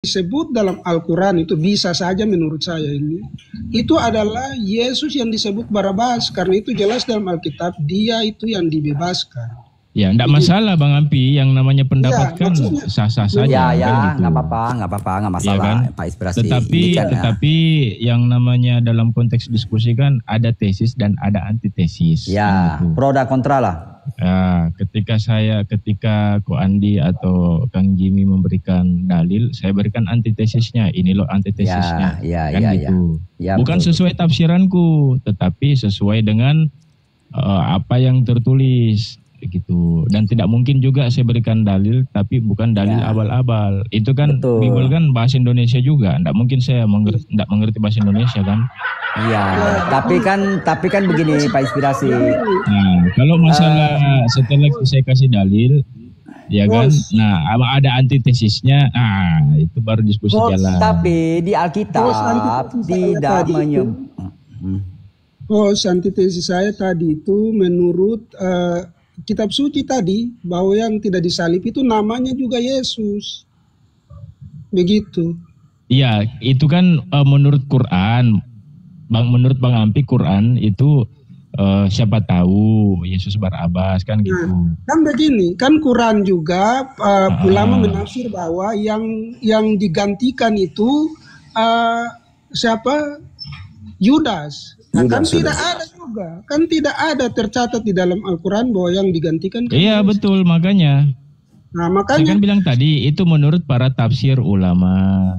disebut dalam Al-Quran itu bisa saja menurut saya ini itu adalah Yesus yang disebut Barabas, karena itu jelas dalam Alkitab dia itu yang dibebaskan. Ya, enggak masalah Bang Ampi, yang namanya pendapat kan sah-sah saja. Ya, gitu. nggak apa-apa, nggak masalah, ya kan? Pak Inspirasi. Tetapi yang namanya dalam konteks diskusi kan ada tesis dan ada antitesis. Ya, kan gitu. pro dan kontra lah. Ya, ketika Ko Andi atau Kang Jimmy memberikan dalil, saya berikan antitesisnya. Ini loh antitesisnya. Kan gitu. Ya, bukan betul. Sesuai tafsiranku, tetapi sesuai dengan apa yang tertulis. Gitu, dan tidak mungkin juga saya berikan dalil tapi bukan dalil abal-abal. Itu kan Bible kan bahasa Indonesia juga, tidak mungkin saya tidak mengerti bahasa Indonesia kan. Iya, tapi kan begini Pak Inspirasi. Nah, kalau masalah setelah saya kasih dalil, ya kan, nah ada antitesisnya, itu baru diskusi jalan. Tapi di Alkitab tidak menyebut. Antitesis saya tadi itu menurut Kitab Suci tadi, bahwa yang tidak disalib itu namanya juga Yesus. Begitu. Iya, itu kan menurut Quran. Menurut Bang Ampi, Quran itu siapa tahu Yesus Barabas kan gitu. Kan begini, kan Quran juga ulama menafsir bahwa yang digantikan itu siapa? Yudas. Nah, kan tidak ada juga, kan tidak ada tercatat di dalam Al-Quran bahwa yang digantikan. Iya betul, makanya. Nah makanya. Saya kan bilang tadi itu menurut para tafsir ulama.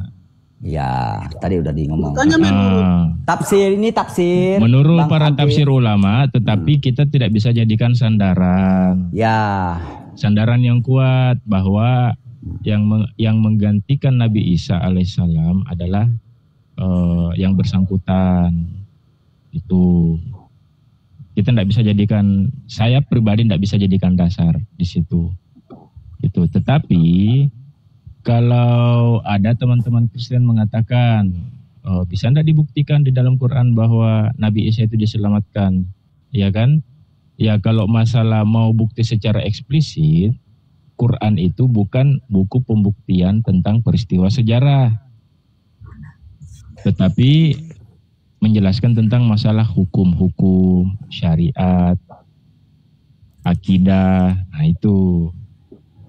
Ya, tadi udah ngomong. Makanya menurut tafsir ini tafsir. Menurut para tafsir ulama, tetapi kita tidak bisa jadikan sandaran. Ya. Sandaran yang kuat bahwa yang menggantikan Nabi Isa alaihissalam adalah yang bersangkutan. Itu kita tidak bisa jadikan, saya pribadi tidak bisa jadikan dasar di situ. Itu. Tetapi kalau ada teman-teman Kristen mengatakan bisa tidak dibuktikan di dalam Quran bahwa Nabi Isa itu diselamatkan, ya kan? Ya kalau masalah mau bukti secara eksplisit, Quran itu bukan buku pembuktian tentang peristiwa sejarah, tetapi menjelaskan tentang masalah hukum-hukum, syariat, akidah, nah itu.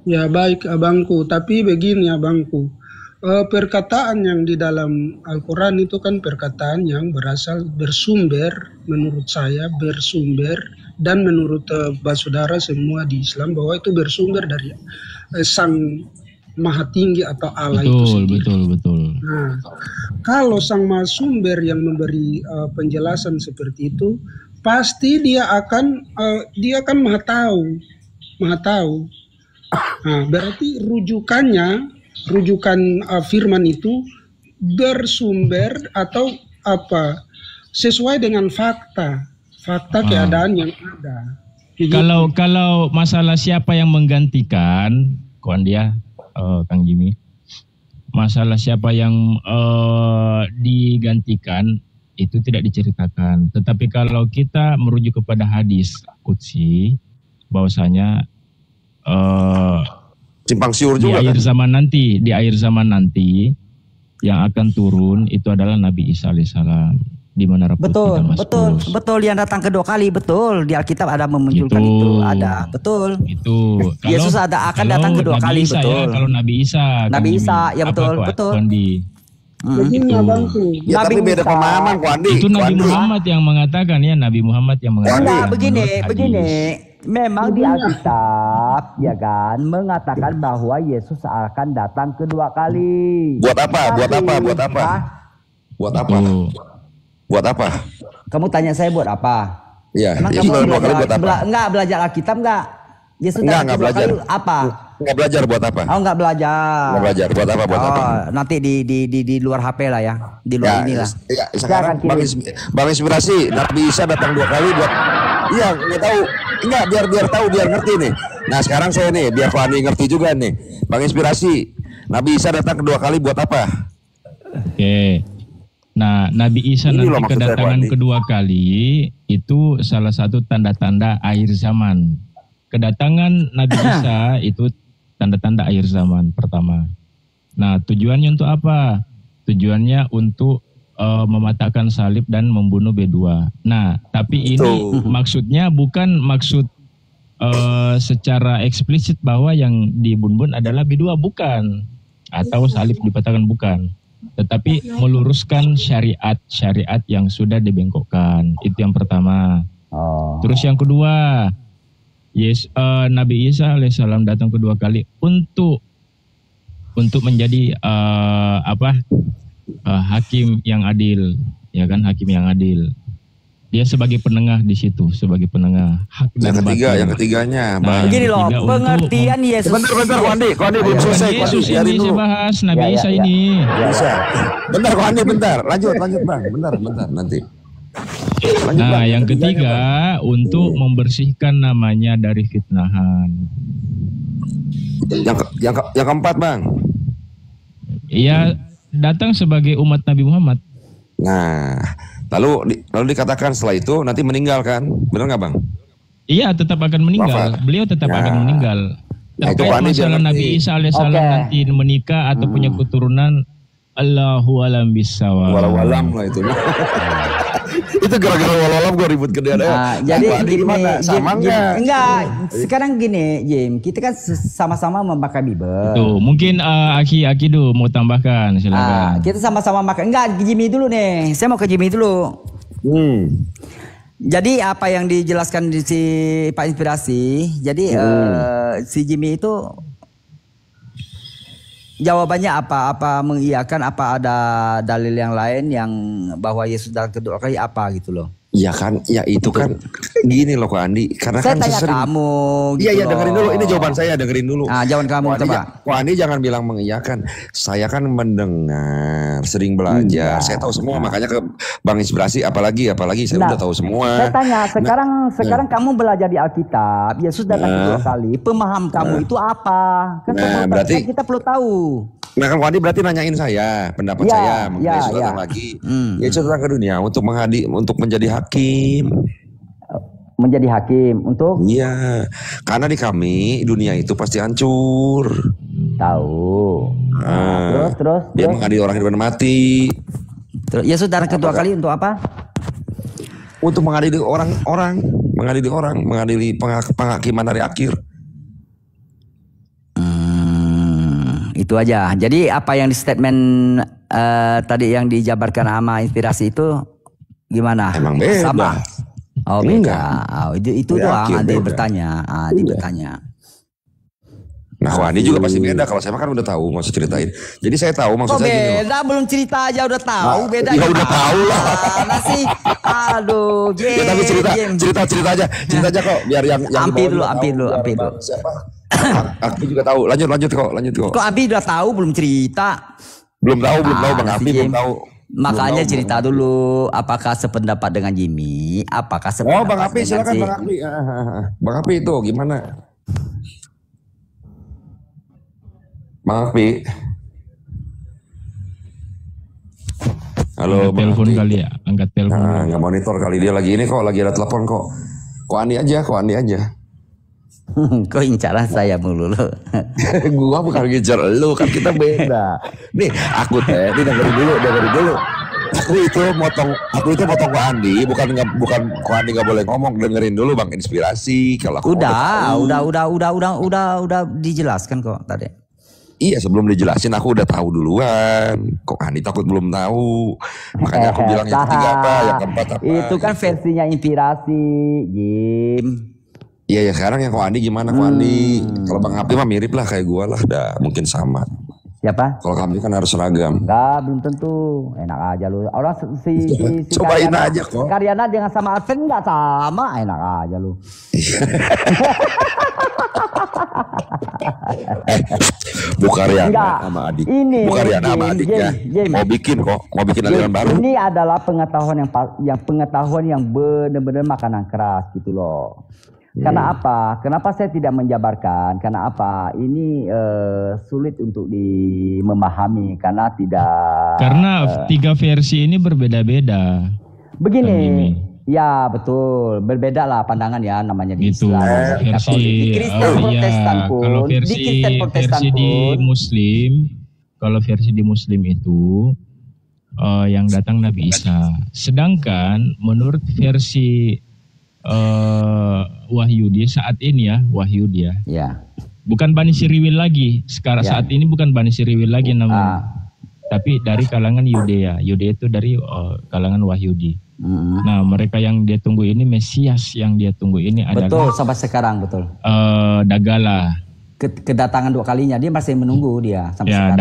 Ya baik abangku, tapi begini abangku, perkataan yang di dalam Al-Quran itu kan perkataan yang bersumber, menurut saya bersumber, dan menurut saudara semua di Islam bahwa itu bersumber dari Sang Maha Tinggi atau Allah itu sendiri. Betul. Nah, kalau Sang Maha Sumber yang memberi penjelasan seperti itu, pasti dia akan Maha Tahu. Nah, berarti rujukan firman itu bersumber atau sesuai dengan fakta keadaan yang ada. Kalau masalah siapa yang menggantikan, Koandia, Kang Jimmy, masalah siapa yang digantikan itu tidak diceritakan. Tetapi kalau kita merujuk kepada hadis qudsi, bahwasanya simpang siur juga di akhir zaman nanti yang akan turun itu adalah Nabi Isa alaihissalam. Di mana betul yang datang kedua kali, betul di Alkitab ada memunculkan itu ada, betul itu Yesus akan datang kedua kali, Isa, betul ya, kalau Nabi Isa ya betul Ya, tapi beda pemahaman Koandi. Itu Nabi Muhammad yang mengatakan ya, Nabi Muhammad yang mengatakan. Begini memang di Alkitab ya kan mengatakan bahwa Yesus akan datang kedua kali. Buat apa? Kamu tanya saya buat apa? Iya. Yesus belajar Alkitab enggak? Yesus enggak belajar. Apa? Enggak belajar buat apa? Oh, enggak belajar. Enggak belajar buat apa? Nanti di luar HP lah ya. Di luar inilah. Ya, sekarang Bang Inspirasi, Nabi Isa datang 2 kali buat enggak tahu. Enggak, biar tahu, biar ngerti nih. Nah, sekarang saya nih, biar Fani ngerti juga nih. Bang Inspirasi, Nabi Isa datang 2 kali buat apa? Oke. Nah, Nabi Isa nanti kedatangan kedua kali itu salah satu tanda-tanda akhir zaman. Kedatangan Nabi Isa itu tanda-tanda akhir zaman pertama. Nah, tujuannya untuk apa? Tujuannya untuk mematahkan salib dan membunuh B2. Nah, tapi ini maksudnya bukan maksud secara eksplisit bahwa yang dibunuh adalah B2, bukan. Atau salib dipatahkan, bukan. Tetapi meluruskan syariat yang sudah dibengkokkan. Itu yang pertama. Terus yang kedua, Nabi Isa alaihissalam datang kedua kali untuk menjadi hakim yang adil, ya kan, hakim yang adil. Dia sebagai penengah di situ, sebagai penengah hak dan batil. Yang ketiganya, begini loh, pengertian Yesus. Bentar, Koandi belum selesai. Yesus ini saya bahas, Nabi Isa ini. Bisa. Bentar, Koandi, bentar. Lanjut, Bang. Bentar, nanti. Nah, yang ketiga untuk membersihkan namanya dari fitnahan. Yang keempat, Bang. Ia datang sebagai umat Nabi Muhammad. Nah, lalu dikatakan setelah itu nanti meninggal kan? Benar nggak, Bang? Iya, tetap akan meninggal. Beliau tetap akan meninggal. Terkait masalah Nabi Isa alaihissalam nanti menikah atau punya keturunan, Allahu alam bisawab. Walau alam lah itu. Itu gara-gara walau gue ribut gede ada. Jadi gimana? Sama enggak. Sekarang gini, Jim, kita kan sama-sama memakai Bible. Tuh, mungkin Aki dulu mau tambahkan, silakan. Kita sama-sama makan. Enggak, Jimmy dulu nih. Saya mau ke Jimmy dulu. Jadi apa yang dijelaskan di si Pak Inspirasi, jadi si Jimmy itu jawabannya apa mengiyakan, apa ada dalil yang lain yang bahwa Yesus datang kedua kali, apa gitu loh. Iya kan, ya itu kan gini loh Ko Andi, karena saya kan tanya kamu. Iya dengerin dulu, ini jawaban saya, dengerin dulu. Jawaban kamu coba. Ko Andi jangan bilang mengiyakan, saya kan mendengar, sering belajar, saya tahu semua, makanya ke Bang Inspirasi, apalagi saya udah tahu semua. Saya tanya, sekarang kamu belajar di Alkitab, Yesus datang kedua kali, pemaham kamu itu apa? Kan berarti kita perlu tahu. Nah kan Wadi berarti nanyain saya, pendapat saya mengenai Yesus datang lagi. Yesus datang ke dunia untuk menjadi hakim. Menjadi hakim untuk? Iya, karena di kami dunia itu pasti hancur. Tahu. Terus. Dia mengadili orang hidup dan mati. Terus Yesus datang kedua kali untuk apa? Untuk mengadili orang, mengadili penghakiman dari akhir. Itu aja. Jadi apa yang di statement tadi yang dijabarkan sama Inspirasi itu gimana? Emang beda. Sama. Oh beda. Itu doang. Nanti bertanya. Bertanya. Nah, Wandi juga pasti beda. Kalau saya kan udah tahu, nggak usah ceritain. Jadi saya tahu maksud saya. Beda, belum cerita aja udah tahu. Beda. Ya udah tahu lah. Masih, aduh. Ya tapi cerita aja kok. Biar yang Ampi dulu. Siapa? Aku juga tahu. Lanjut kok. Kok Abi udah tahu belum cerita? Belum tahu Bang Abi belum tahu. Makanya cerita dulu, apakah sependapat dengan Jimmy? Apakah sependapat Bang Abi, silakan Bang Abi. Bang Abi itu gimana? Bang Abi. Halo, telepon kali ya, angkat telepon. Nggak monitor kali, dia lagi ini kok, lagi ada telepon kok. Kok Andi aja. Kok incaran saya mulu lo? Gua bukan ngincar lu, kan kita beda. Nih, aku dengerin dulu. Aku itu motong Ko Andi, bukan Ko Andi nggak boleh ngomong, dengerin dulu Bang Inspirasi. Kalau aku udah dijelaskan kok tadi. Iya, sebelum dijelasin aku udah tahu duluan. Kok Andi takut belum tahu. Makanya aku bilang yang ketiga apa, yang keempat apa. Itu kan versinya Inspirasi, Jim. Iya, sekarang yang Ko Andi gimana Ko Andi? Kalau Bang Hapi mah mirip lah kayak gua lah, dah mungkin sama. Siapa? Kalau kami kan harus seragam. Enggak, belum tentu. Enak aja lu. Orang si cobain Karyana, aja kok. Karyana dengan sama Advent enggak sama, enak aja lu. Bukaryana sama adik. Bukaryana sama adiknya. Mau bikin aliran baru. Ini adalah pengetahuan yang benar-benar makanan keras gitu loh. Karena apa? Kenapa saya tidak menjabarkan? Karena apa? Ini sulit untuk memahami karena tidak. Karena 3 versi ini berbeda-beda. Begini, ya betul, berbeda lah pandangan ya namanya di Islam. Versi Kristen Protestan pun, kalau versi di Muslim, kalau versi di Muslim itu yang datang Nabi Isa. Sedangkan menurut versi Wahyudi saat ini ya, Wahyudi ya. Ya. Bukan Bani Siriwil lagi. Sekarang saat ini bukan Bani Siriwil lagi namanya. Tapi dari kalangan Yudea. Yudea itu dari kalangan Wahyudi. Nah, mereka yang dia tunggu ini, Mesias yang dia tunggu ini adalah betul, sampai sekarang betul. Dagala. Kedatangan 2 kalinya dia masih menunggu dia sampai sekarang.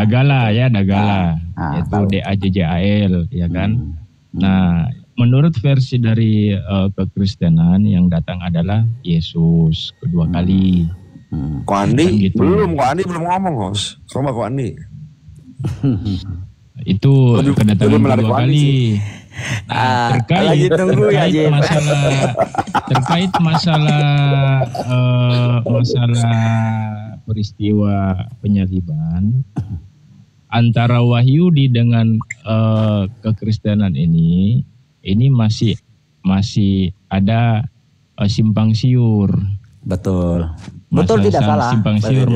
Dagala. Itu DAJJAL, ya kan. Nah, menurut versi dari kekristenan yang datang adalah Yesus kedua kali. Ko Andi gitu. Belum ngomong, Hos. Coba Ko Andi. Itu kedatangan kedua kali. Nah, terkait masalah peristiwa penyaliban antara Wahyudi dengan kekristenan ini masih ada simpang siur. Betul tidak salah. Simpang siur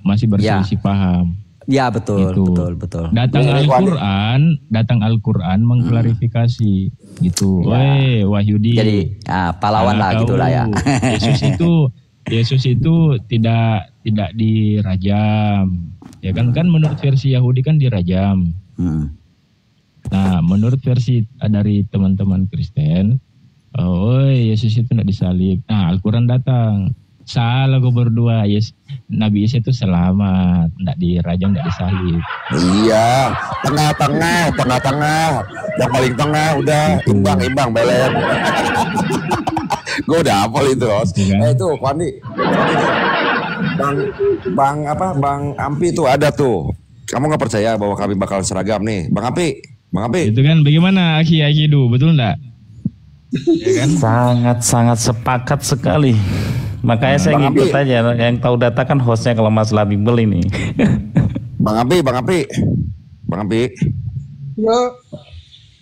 masih berselisih paham. Ya betul, gitu. betul. Datang Al-Quran mengklarifikasi gitu. Wahyudi. Jadi pahlawan lah gitulah ya. Yesus itu tidak dirajam. Ya kan menurut versi Yahudi kan dirajam. Nah, menurut versi dari teman-teman Kristen, Yesus itu tidak disalib. Nah, Al-Quran datang. Salah gue berdua, Nabi Isa itu selamat, tidak dirajam, tidak disalib. Iya, tengah-tengah, yang paling tengah udah imbang belen. Gue udah hafal itu, Os. Itu Kwandi, Bang Ampi itu ada tuh. Kamu nggak percaya bahwa kami bakal seragam nih, Bang Ampi? Itu kan bagaimana Aki betul nggak? Ya kan? Sangat sepakat sekali. Makanya saya ngikut aja, yang tahu data kan hostnya kalau masalah Bible ini. Bang Ampi. Ya.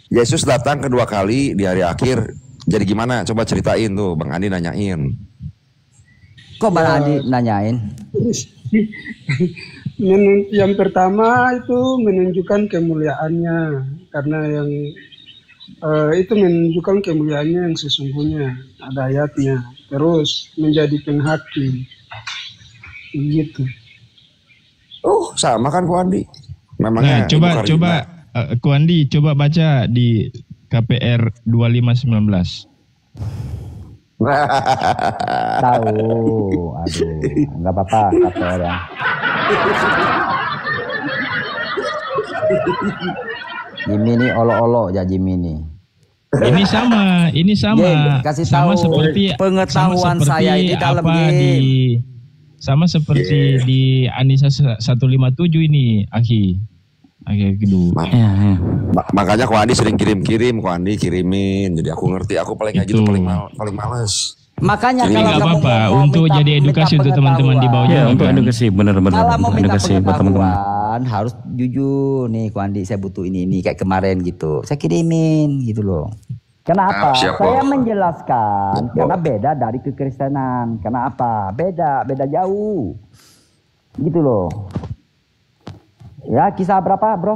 Yesus datang kedua kali di hari akhir. Jadi gimana? Coba ceritain tuh, Bang Andi nanyain. Kok Bang Andi nanyain? Yang pertama itu menunjukkan kemuliaannya, karena yang itu menunjukkan kemuliaannya yang sesungguhnya, ada ayatnya. Terus menjadi penghakim, gitu. Sama kan Ko Andi. Memangnya. Nah, coba Ko Andi coba baca di KPR 2519. Tahu, nggak apa-apa KPR ya. Jimmy olo ya Jimmy. Ini sama. Kasih sama tahu seperti pengetahuan saya di dalam game. Sama seperti di Anissa 157 ini, Aki gitu. Makanya Ko Andi sering kirim, Ko Andi kirimin. Jadi aku ngerti, aku paling ngaji itu paling males. Makanya ini nggak apa-apa untuk jadi edukasi untuk teman-teman di bawah. Ya, untuk edukasi benar-benar. Kalau mau minta pengetahuan harus jujur nih, Ko Andi saya butuh ini kayak kemarin gitu. Saya kirimin gitu loh. Kenapa? Saya menjelaskan karena beda dari kekristenan. Karena apa? Beda jauh. Gitu loh. Ya, kisah berapa, Bro?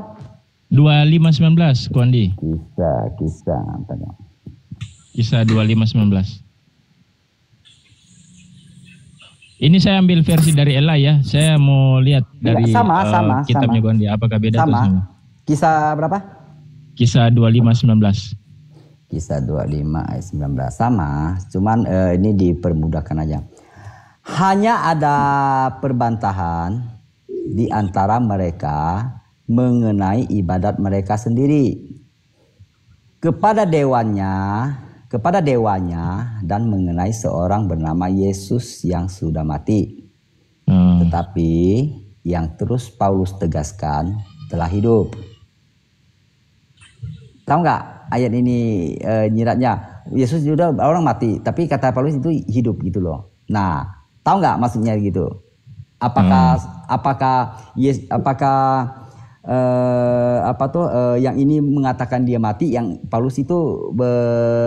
2519, Ko Andi. Kisah. Kisah 2519. Ini saya ambil versi dari Ella ya. Saya mau lihat dari kitabnya Ko Andi. Apakah beda atau sama? Kisah berapa? Kisah 2519. Kisah 25 ayat 19 sama, cuman ini dipermudahkan aja. Hanya ada perbantahan di antara mereka mengenai ibadat mereka sendiri kepada dewanya dan mengenai seorang bernama Yesus yang sudah mati. Tetapi yang terus Paulus tegaskan telah hidup. Tahu nggak ayat ini nyiratnya? Yesus sudah orang mati, tapi kata Paulus itu hidup gitu loh. Nah, tahu nggak maksudnya gitu? Apakah yang ini mengatakan dia mati, yang Paulus itu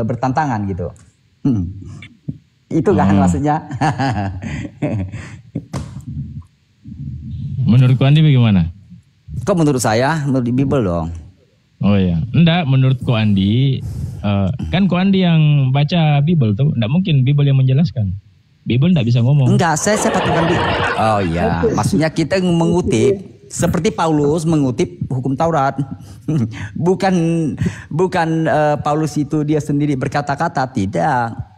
bertentangan gitu? Itu kan maksudnya? Menurut Andi bagaimana? Kok menurut saya, menurut di Bible dong. Oh ya, enggak, menurut Ko Andi, kan Ko Andi yang baca Bible tuh, enggak mungkin Bible yang menjelaskan. Bible enggak bisa ngomong. Enggak, saya patutkan oh iya, maksudnya kita mengutip seperti Paulus mengutip hukum Taurat. bukan Paulus itu dia sendiri berkata-kata, tidak.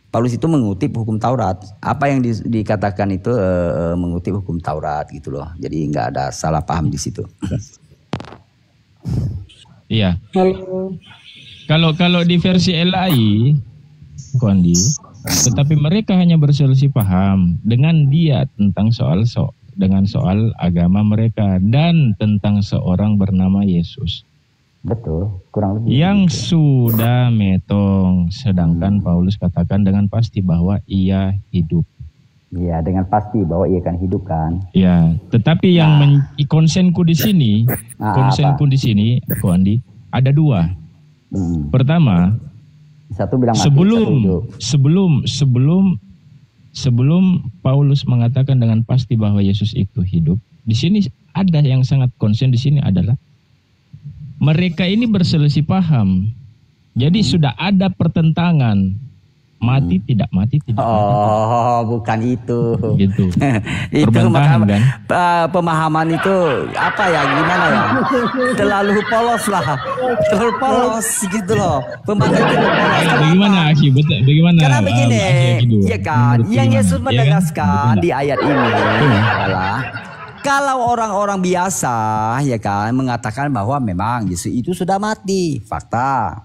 Paulus itu mengutip hukum Taurat. Apa yang dikatakan itu mengutip hukum Taurat gitu loh. Jadi enggak ada salah paham di situ. Iya. Kalau di versi LAI, Ko Andi, tetapi mereka hanya berselisih paham dengan dia tentang dengan soal agama mereka dan tentang seorang bernama Yesus. Betul, kurang lebih. Yang sudah metong, sedangkan Paulus katakan dengan pasti bahwa ia hidup. Iya, dengan pasti bahwa ia akan hidup kan. Ya, tetapi yang konsenku di sini, Ko Andi, ada dua. Pertama, satu bilang sebelum Paulus mengatakan dengan pasti bahwa Yesus itu hidup, di sini ada yang sangat konsen di sini adalah mereka ini berselisih paham. Jadi sudah ada pertentangan. Mati tidak mati. Bukan itu. Gitu. Itu kan? Pemahaman itu apa ya, gimana ya? Terlalu polos gitu loh. Pemahaman itu polos. Bagaimana Aki? Bagaimana? Karena begini, ya kan? Yang Yesus menegaskan di ayat ini adalah kalau orang-orang biasa ya kan mengatakan bahwa memang Yesus itu sudah mati, fakta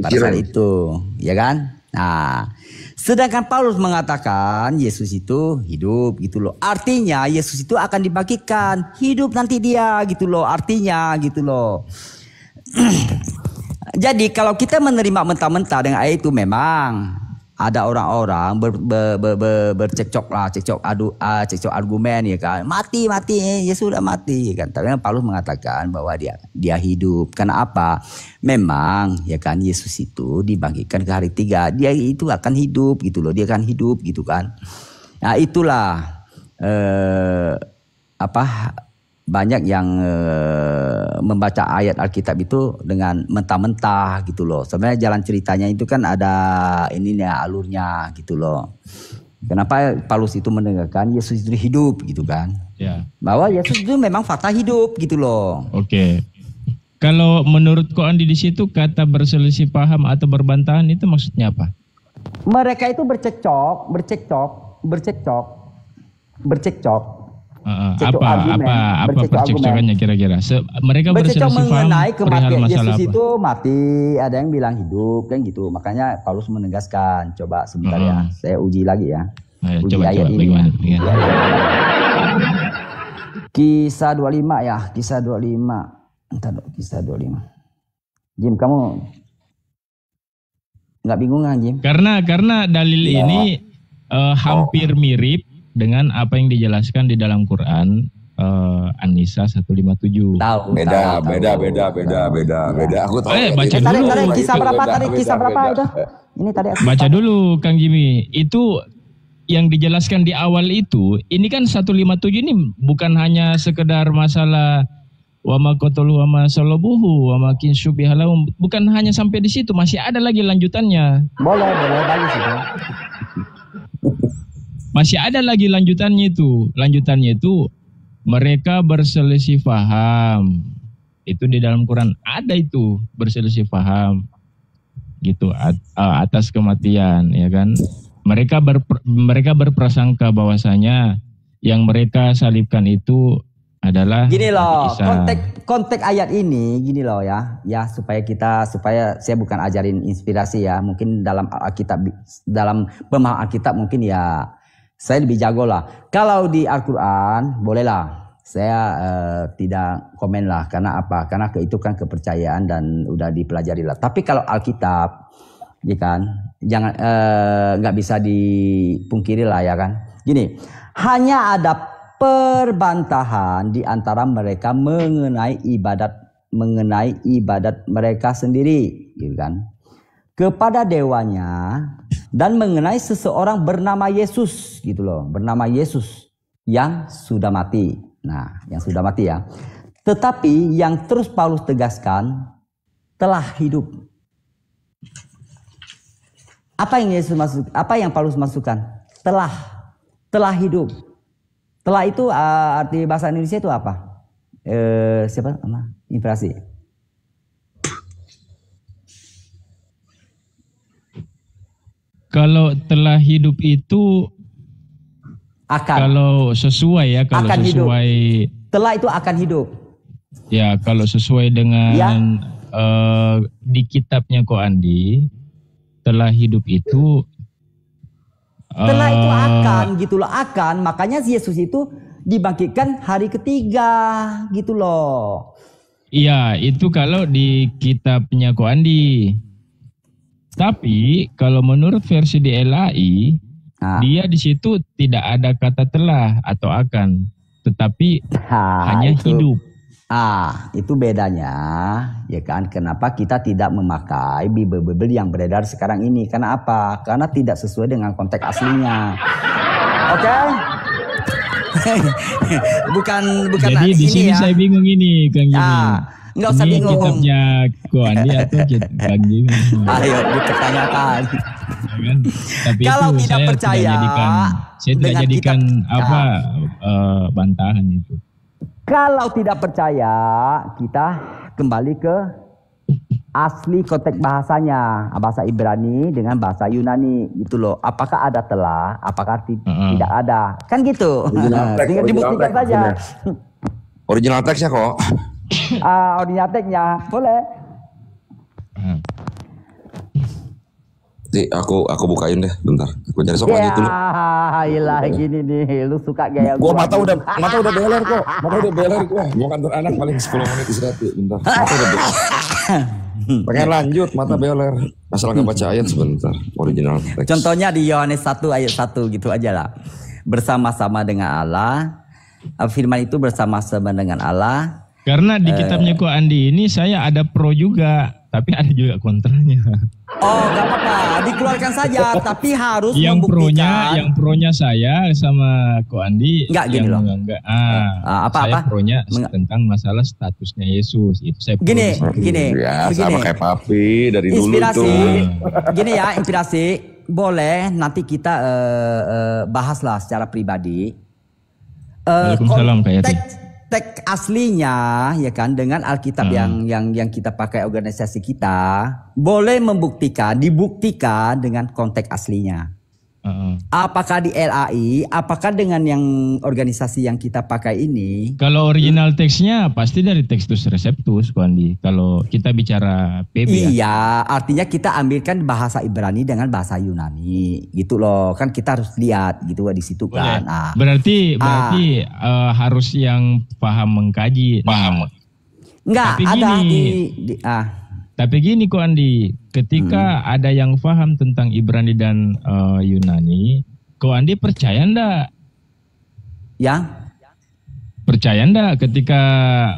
pada saat itu, ya kan? Nah, sedangkan Paulus mengatakan Yesus itu hidup gitu loh. Artinya Yesus itu akan dibagikan, hidup nanti dia gitu loh. Artinya gitu loh. Jadi kalau kita menerima mentah-mentah dengan ayat itu, memang ada orang-orang bercekcok argumen ya kan. Mati Yesus sudah mati ya kan. Tapi Paulus mengatakan bahwa dia hidup. Karena apa? Memang ya kan Yesus itu dibangkitkan ke hari 3. Dia itu akan hidup gitu loh. Dia akan hidup gitu kan. Nah itulah banyak yang membaca ayat Alkitab itu dengan mentah-mentah gitu loh. Sebenarnya jalan ceritanya itu kan ada alurnya gitu loh. Kenapa Paulus itu mendengarkan Yesus itu hidup gitu kan? Ya. Bahwa Yesus itu memang fakta hidup gitu loh. Oke. Kalau menurut Ko Andi di situ kata berselisih paham atau berbantahan itu maksudnya apa? Mereka itu bercekcok. Apa percekcokannya kira-kira? Mereka berselisih mengenai kematian Yesus itu mati, ada yang bilang hidup kan gitu. Makanya Paulus menegaskan. Coba sebentar ya, saya uji lagi ya. Uji ayat ini. Bagaimana? Kisah 25 ya, Kisah 25. Entar Kisah 25. Jim, kamu nggak bingung kan Jim? Karena dalil ini hampir mirip dengan apa yang dijelaskan di dalam Quran An-Nisa 157. Beda. Aku tahu. Baca dulu. Kisah berapa itu? Ini tadi baca dulu Kang Jimmy. Itu yang dijelaskan di awal itu, ini kan 157 ini bukan hanya sekedar masalah wa ma qatalu wa ma salabuhu wa ma kinsubihalahum, bukan hanya sampai di situ, masih ada lagi lanjutannya. Boleh bagus itu. Masih ada lagi lanjutannya itu. Lanjutannya itu mereka berselisih paham. Itu di dalam Quran ada itu, berselisih paham. Gitu atas kematian, ya kan? Mereka berprasangka bahwasanya yang mereka salibkan itu adalah gini loh, konteks ayat ini gini loh ya supaya saya bukan ajarin inspirasi ya, mungkin dalam Alkitab, dalam pemahaman Alkitab mungkin ya saya lebih jago lah. Kalau di Al-Quran bolehlah saya tidak komen lah. Karena apa? Karena itu kan kepercayaan dan udah dipelajari lah. Tapi kalau Alkitab ya kan, jangan nggak bisa dipungkiri lah ya kan. Gini, hanya ada perbantahan di antara mereka mengenai ibadat mereka sendiri, gitu kan, kepada dewanya, dan mengenai seseorang bernama Yesus, gitu loh, bernama Yesus yang sudah mati. Nah, yang sudah mati ya. Tetapi yang terus Paulus tegaskan, telah hidup. Apa yang Yesus maksud? Apa yang Paulus masukkan? Telah hidup. Telah itu arti bahasa Indonesia itu apa? Siapa? Inspirasi. Kalau telah hidup itu akan. Kalau sesuai ya, kalau akan sesuai hidup. Telah itu akan hidup. Ya, kalau sesuai dengan ya. Di kitabnya Ko Andi, telah hidup itu telah itu akan gitu loh, akan. Makanya Yesus itu dibangkitkan hari ketiga gitu loh. Iya, itu kalau di kitabnya Ko Andi. Tapi kalau menurut versi di LAI, dia di situ tidak ada kata telah atau akan, tetapi hanya itu. Hidup. Itu bedanya, ya kan? Kenapa kita tidak memakai Bible yang beredar sekarang ini? Karena apa? Karena tidak sesuai dengan konteks aslinya. Oke? bukan. Jadi di sini ya. Saya bingung ini, Kang Jimmy. Nggak usah bingung. Ini kitabnya Ko Andi atau Kang Jimmy? Ayo dipertanyakan. Kan? Tapi kalau itu tidak percaya, saya tidak jadikan bantahan itu. Kalau tidak percaya, kita kembali ke asli konteks bahasanya, bahasa Ibrani dengan bahasa Yunani, gitu loh. Apakah ada telah? Apakah tidak ada? Kan gitu. Tinggal dibuktikan saja. Original teksnya kok. Original teksnya, boleh. Aku bukain deh, bentar. Aku cari sok lagi dulu. Iyalah gini nih, lu suka gaya gua. Mata udah beler kok. Mata udah beler gua. Mau kantor anak paling 10 menit istirahat bentar. Mata udah beler. Pengen lanjut, mata beler. Asal enggak baca ayat sebentar. Original teks. Contohnya di Yohanes 1 ayat 1 gitu aja lah. Bersama-sama dengan Allah. Firman itu bersama-sama dengan Allah. Karena di kitabnya Ko Andi ini saya ada pro juga, tapi ada juga kontranya. Oh, nggak apa-apa, dikeluarkan saja, tapi harus membuktikan. Yang pronya saya sama Ko Andi. Enggak gini loh. Saya pronya tentang masalah statusnya Yesus. Itu saya gini. Ya, sama kayak papi dari inspirasi, dulu itu. Gini ya, inspirasi. Boleh nanti kita bahaslah secara pribadi. Waalaikumsalam Kak Yati. Teks aslinya ya kan dengan Alkitab yang kita pakai organisasi kita boleh dibuktikan dengan konteks aslinya. Apakah di LAI, apakah dengan yang organisasi yang kita pakai ini? Kalau original teksnya pasti dari Textus Receptus, Koandi. Kalau kita bicara PB. Iya, artinya kita ambilkan bahasa Ibrani dengan bahasa Yunani, gitu loh. Kan kita harus lihat gitu di situ kan. Berarti harus yang paham mengkaji. Paham. Enggak, tapi ada Tapi gini Ko Andi, ketika ada yang paham tentang Ibrani dan Yunani, Ko Andi percaya ndak? Ya? Percaya ndak ketika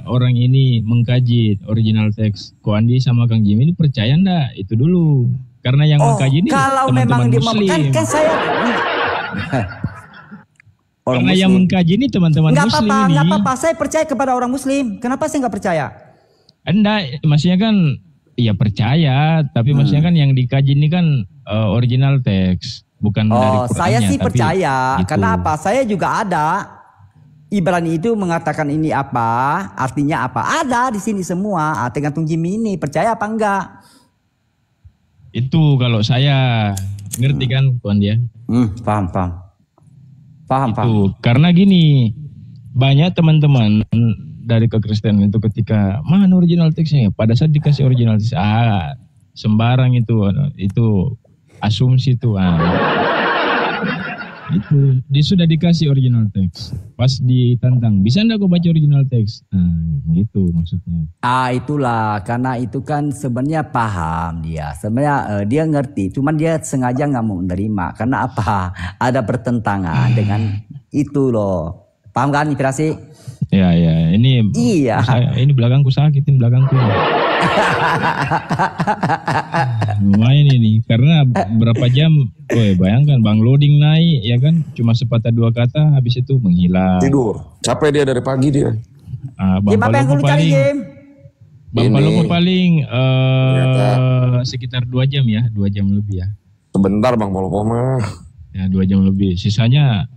orang ini mengkaji original teks Ko Andi sama Kang Jimmy ini percaya ndak? Itu dulu. Karena yang mengkaji ini kalau memang Muslim. Kan saya karena yang mengkaji ini teman-teman Muslim ini. Enggak apa-apa, saya percaya kepada orang Muslim. Kenapa saya enggak percaya? Enggak, maksudnya kan ya percaya, tapi maksudnya kan yang dikaji ini kan original teks, bukan dari Qur'annya. Saya sih percaya, gitu. Karena apa? Saya juga ada Ibrani itu mengatakan ini apa, artinya apa? Ada di sini semua. Tergantung Jimmy ini percaya apa enggak? Itu kalau saya ngerti kan, Tuan dia. Paham. Karena gini, banyak teman-teman dari kekristenan itu ketika mana original teksnya, pada saat dikasih original teks sembarang itu asumsi itu itu dia sudah dikasih original teks, pas ditantang bisa enggak kau baca original teks, gitu maksudnya. Itulah karena itu kan sebenarnya paham dia, sebenarnya dia ngerti, cuman dia sengaja nggak mau menerima karena apa, ada pertentangan dengan itu loh, paham kan inspirasi? Ya, ini belakangku sakitin belakangku. Lumayan ini, karena berapa jam, bayangkan bang loading naik ya kan, cuma sepatah dua kata habis itu menghilang. Tidur, capek dia dari pagi dia. Bang Palopo paling Bang Palopo paling sekitar 2 jam ya, 2 jam lebih ya. Sebentar Bang Palopo mah. Ya 2 jam lebih. Sisanya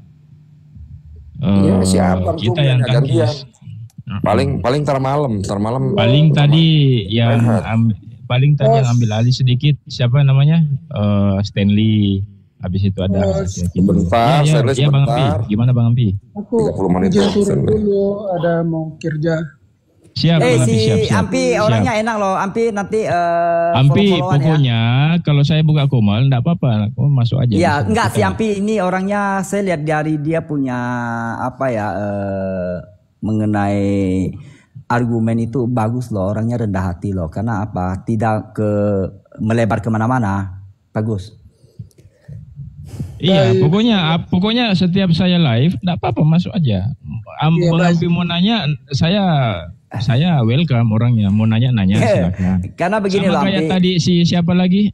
siapa kita yang gantian. Paling tar malam. Paling tadi yang yang ambil alih sedikit siapa namanya? Stanley. Habis itu ada sebentar. Ya Bang Ampi. Gimana Bang Ampi? Aku 30 menit turun dulu, ada mau kerja. Siap. Si Ampi orangnya enak loh. Ampi nanti Ampi pokoknya ya. Kalau saya buka komal enggak apa-apa, kamu masuk aja. Iya, enggak si Ampi ini orangnya saya lihat dari dia punya mengenai argumen itu bagus loh, orangnya rendah hati loh. Karena apa? Tidak melebar kemana-mana. Bagus. Iya, pokoknya setiap saya live, enggak apa-apa masuk aja. Bang Ampi mau nanya, saya welcome orangnya. Mau nanya silakan. Karena begini loh. Sama kayak tadi siapa lagi?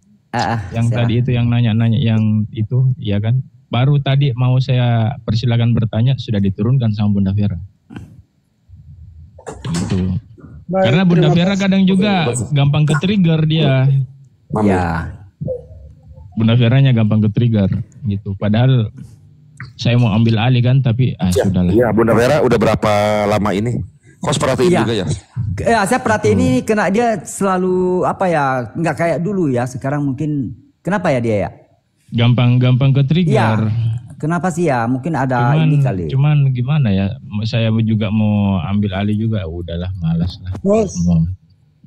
Yang tadi itu yang nanya yang itu, ya kan? Baru tadi mau saya persilakan bertanya sudah diturunkan sama Bunda Vera. Gitu. Karena Bunda Vera kadang juga gampang ke-trigger dia. Ya. Bunda Veranya gampang ke-trigger gitu. Padahal saya mau ambil alih kan, tapi sudahlah. Iya, Bunda Vera udah berapa lama ini? Kos perhatiin juga ya? Ya, saya perhatiin ini kena dia selalu nggak kayak dulu ya. Sekarang mungkin kenapa ya dia ya? Gampang ke-trigger. Ya. Kenapa sih ya? Mungkin ada ini kali. Cuman gimana ya? Saya juga mau ambil alih juga. Udahlah, malas lah.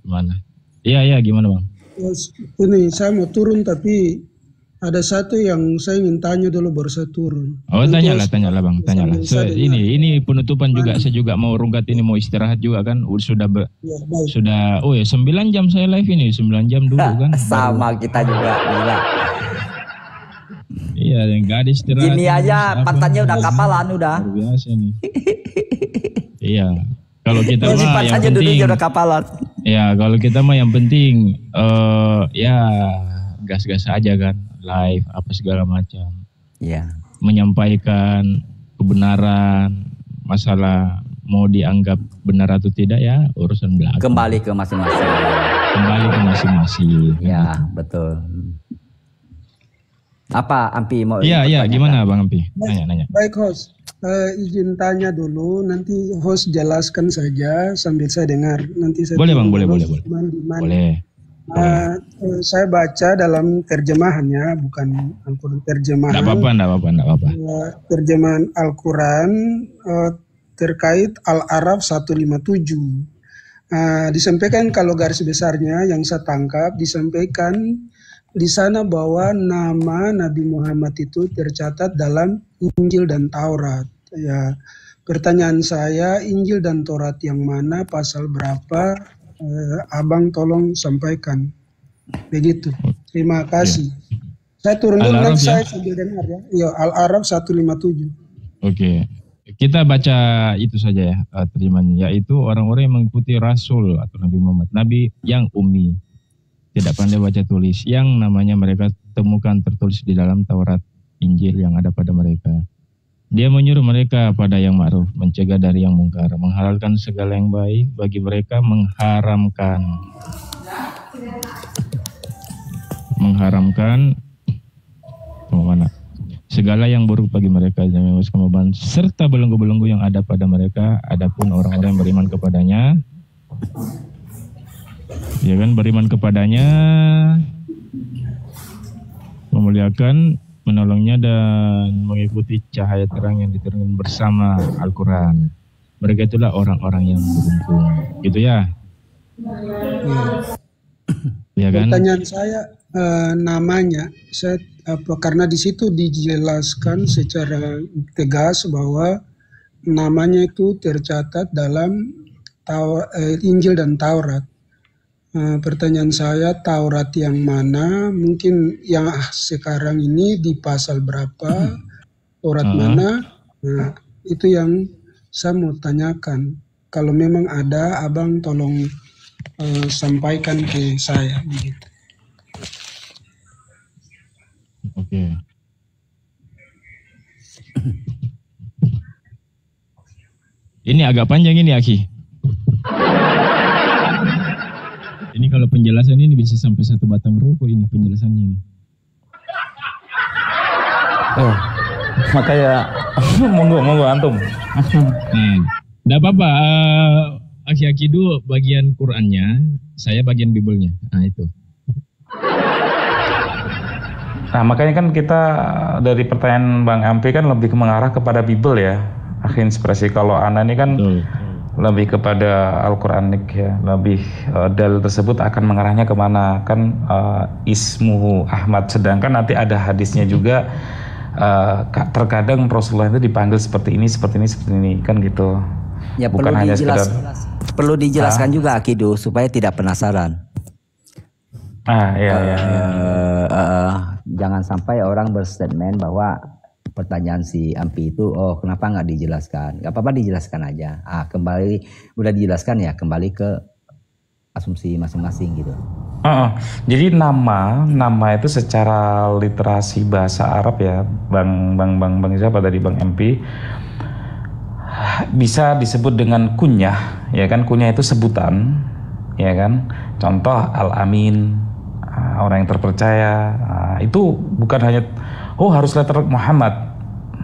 Gimana? Iya, gimana Bang? Ini saya mau turun tapi ada satu yang saya ingin tanya dulu baru saya turun. Oh, tanyalah Bang, tanyalah. Ini penutupan juga, saya juga mau rungkat ini, mau istirahat juga kan. Sudah 9 jam saya live ini, 9 jam dulu kan. Sama kita juga, gila. Iya, enggak ada istirahat. Gini aja pantatnya udah kapalan udah. Luar biasa nih. Iya. Kalau kita mah yang penting udah kapalan. Ya, kalau kita mah yang penting gas-gas aja kan. Live apa segala macam. Iya. Menyampaikan kebenaran, masalah mau dianggap benar atau tidak ya urusan belakang. Kembali ke masing-masing. Ya, betul. Apa Ampi mau? Iya, gimana Bang Ampi? Nanya. Baik host, izin tanya dulu, nanti host jelaskan saja sambil saya dengar. Nanti saya boleh Bang, boleh. Boleh. Saya baca dalam terjemahannya, bukan Al-Quran terjemahan. Tidak apa-apa. Terjemahan Al-Quran terkait Al-Araf 157. Disampaikan kalau garis besarnya yang saya tangkap, disampaikan di sana bahwa nama Nabi Muhammad itu tercatat dalam Injil dan Taurat. Ya, pertanyaan saya, Injil dan Taurat yang mana, pasal berapa? Abang tolong sampaikan. Begitu. Terima kasih. Saya turun dulu nanti saya sambil dengar ya. Iya, Al-Araf 157. Oke. Kita baca itu saja ya terjemahannya, yaitu orang-orang yang mengikuti Rasul atau Nabi Muhammad, Nabi yang ummi, tidak pandai baca tulis, yang namanya mereka temukan tertulis di dalam Taurat, Injil yang ada pada mereka. Dia menyuruh mereka pada yang ma'ruf, mencegah dari yang mungkar, menghalalkan segala yang baik bagi mereka, mengharamkan segala yang buruk bagi mereka, serta belenggu-belenggu yang ada pada mereka. Adapun orang-orang yang beriman kepadanya, ya kan, beriman kepadanya, memuliakan, menolongnya dan mengikuti cahaya terang yang diturunkan bersama Al-Quran. Mereka itulah orang-orang yang beruntung. Gitu ya? Ya kan? Pertanyaan saya namanya, karena di situ dijelaskan secara tegas bahwa namanya itu tercatat dalam Injil dan Taurat. Pertanyaan saya, Taurat yang mana? Mungkin yang sekarang ini di pasal berapa? Taurat mana? Nah, itu yang saya mau tanyakan. Kalau memang ada, abang tolong sampaikan ke saya. Begitu. Oke. Ini agak panjang ini, Aki. Ini kalau penjelasan ini bisa sampai 1 batang rokok ini penjelasannya ini. Oh, makanya monggo antum. Nggak apa-apa. Aki-aki dulu bagian Qurannya, saya bagian Biblenya. Nah itu. Nah makanya kan kita dari pertanyaan Bang Ampi kan lebih mengarah kepada Bible ya. Akhi Inspirasi. Kalau Ana ini kan lebih kepada Al-Quranik ya. Lebih dalil tersebut akan mengarahnya kemana. Kan ismuhu Ahmad. Sedangkan nanti ada hadisnya juga. Terkadang Rasulullah itu dipanggil seperti ini kan gitu. Ya, bukan hanya sekedar perlu dijelaskan juga Akidu supaya tidak penasaran. Jangan sampai orang berstatement bahwa pertanyaan si Ampi itu, oh kenapa nggak dijelaskan? Nggak apa-apa dijelaskan aja. Kembali udah dijelaskan ya, kembali ke asumsi masing-masing gitu. Jadi nama itu secara literasi bahasa Arab ya, Bang siapa tadi Bang MP, bisa disebut dengan kunyah, ya kan? Kunyah itu sebutan, ya kan? Contoh Al-Amin, orang yang terpercaya. Itu bukan hanya harus letter Muhammad.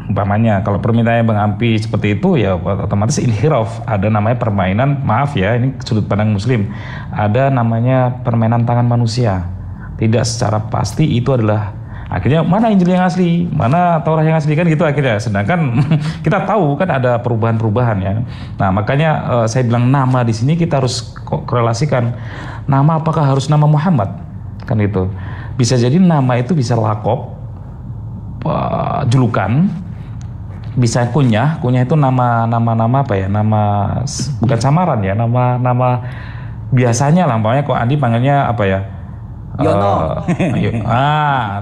Umpamanya kalau permintaannya Bang Ampi seperti itu ya otomatis inhiraf, ada namanya permainan, maaf ya ini sudut pandang muslim, ada namanya permainan tangan manusia, tidak secara pasti itu adalah akhirnya mana Injil yang asli, mana Taurat yang asli kan gitu akhirnya, sedangkan kita tahu kan ada perubahan-perubahan ya. Nah makanya saya bilang nama di sini kita harus korelasikan, nama apakah harus nama Muhammad kan itu, bisa jadi nama itu bisa lakop, julukan, bisa kunyah itu nama apa ya, nama bukan samaran ya, nama biasanya lah, pokoknya kok Andi panggilnya apa ya, Yono.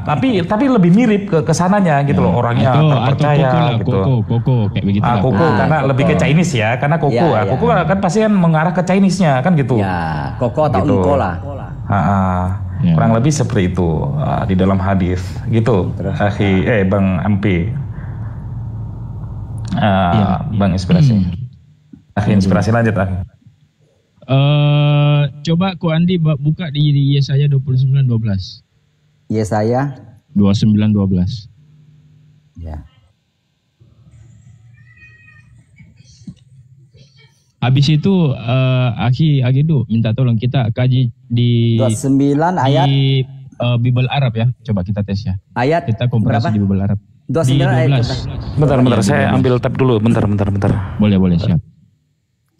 Tapi lebih mirip ke sananya gitu loh, orangnya terpercaya gitu. Koko kayak begitu. Koko karena Koko. lebih ke Chinese ya, karena Koko Koko kan pasti kan mengarah ke Chinese-nya kan gitu. Ya, Koko atau gitu. Engko lah. Kurang lebih seperti itu di dalam hadis gitu. Bang MP. Bang Inspirasi. Inspirasi lanjut Akhi. Coba Ko Andi buka di Yesaya 29:12. Yesaya 29:12. Ya. Habis itu Aki itu minta tolong kita kaji di 29 ayat di Bible Arab ya. Coba kita tes ya. Ayat kita komparasi di Bible Arab. 29 ayat. Bentar, saya ambil tab dulu. Bentar. Boleh, siap.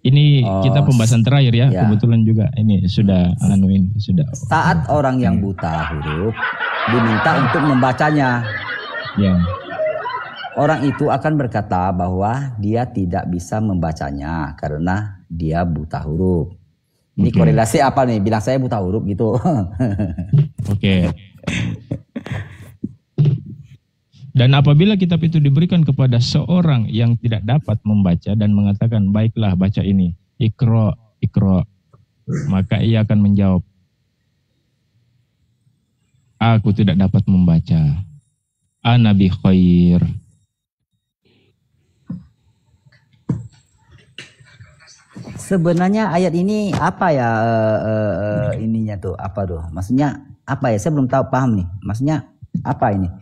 Ini kita pembahasan terakhir ya. Kebetulan juga ini sudah sudah. Saat orang yang buta huruf diminta untuk membacanya. Ya. Orang itu akan berkata bahwa dia tidak bisa membacanya karena dia buta huruf. Ini korelasi apa nih? Bilang saya buta huruf gitu. Oke. Dan apabila kitab itu diberikan kepada seorang yang tidak dapat membaca dan mengatakan, baiklah baca ini, Iqra, maka ia akan menjawab, aku tidak dapat membaca. Ana bi khair. Sebenarnya ayat ini apa ya ininya tuh apa tuh? Maksudnya apa ya? Saya belum tahu paham nih. Maksudnya apa ini?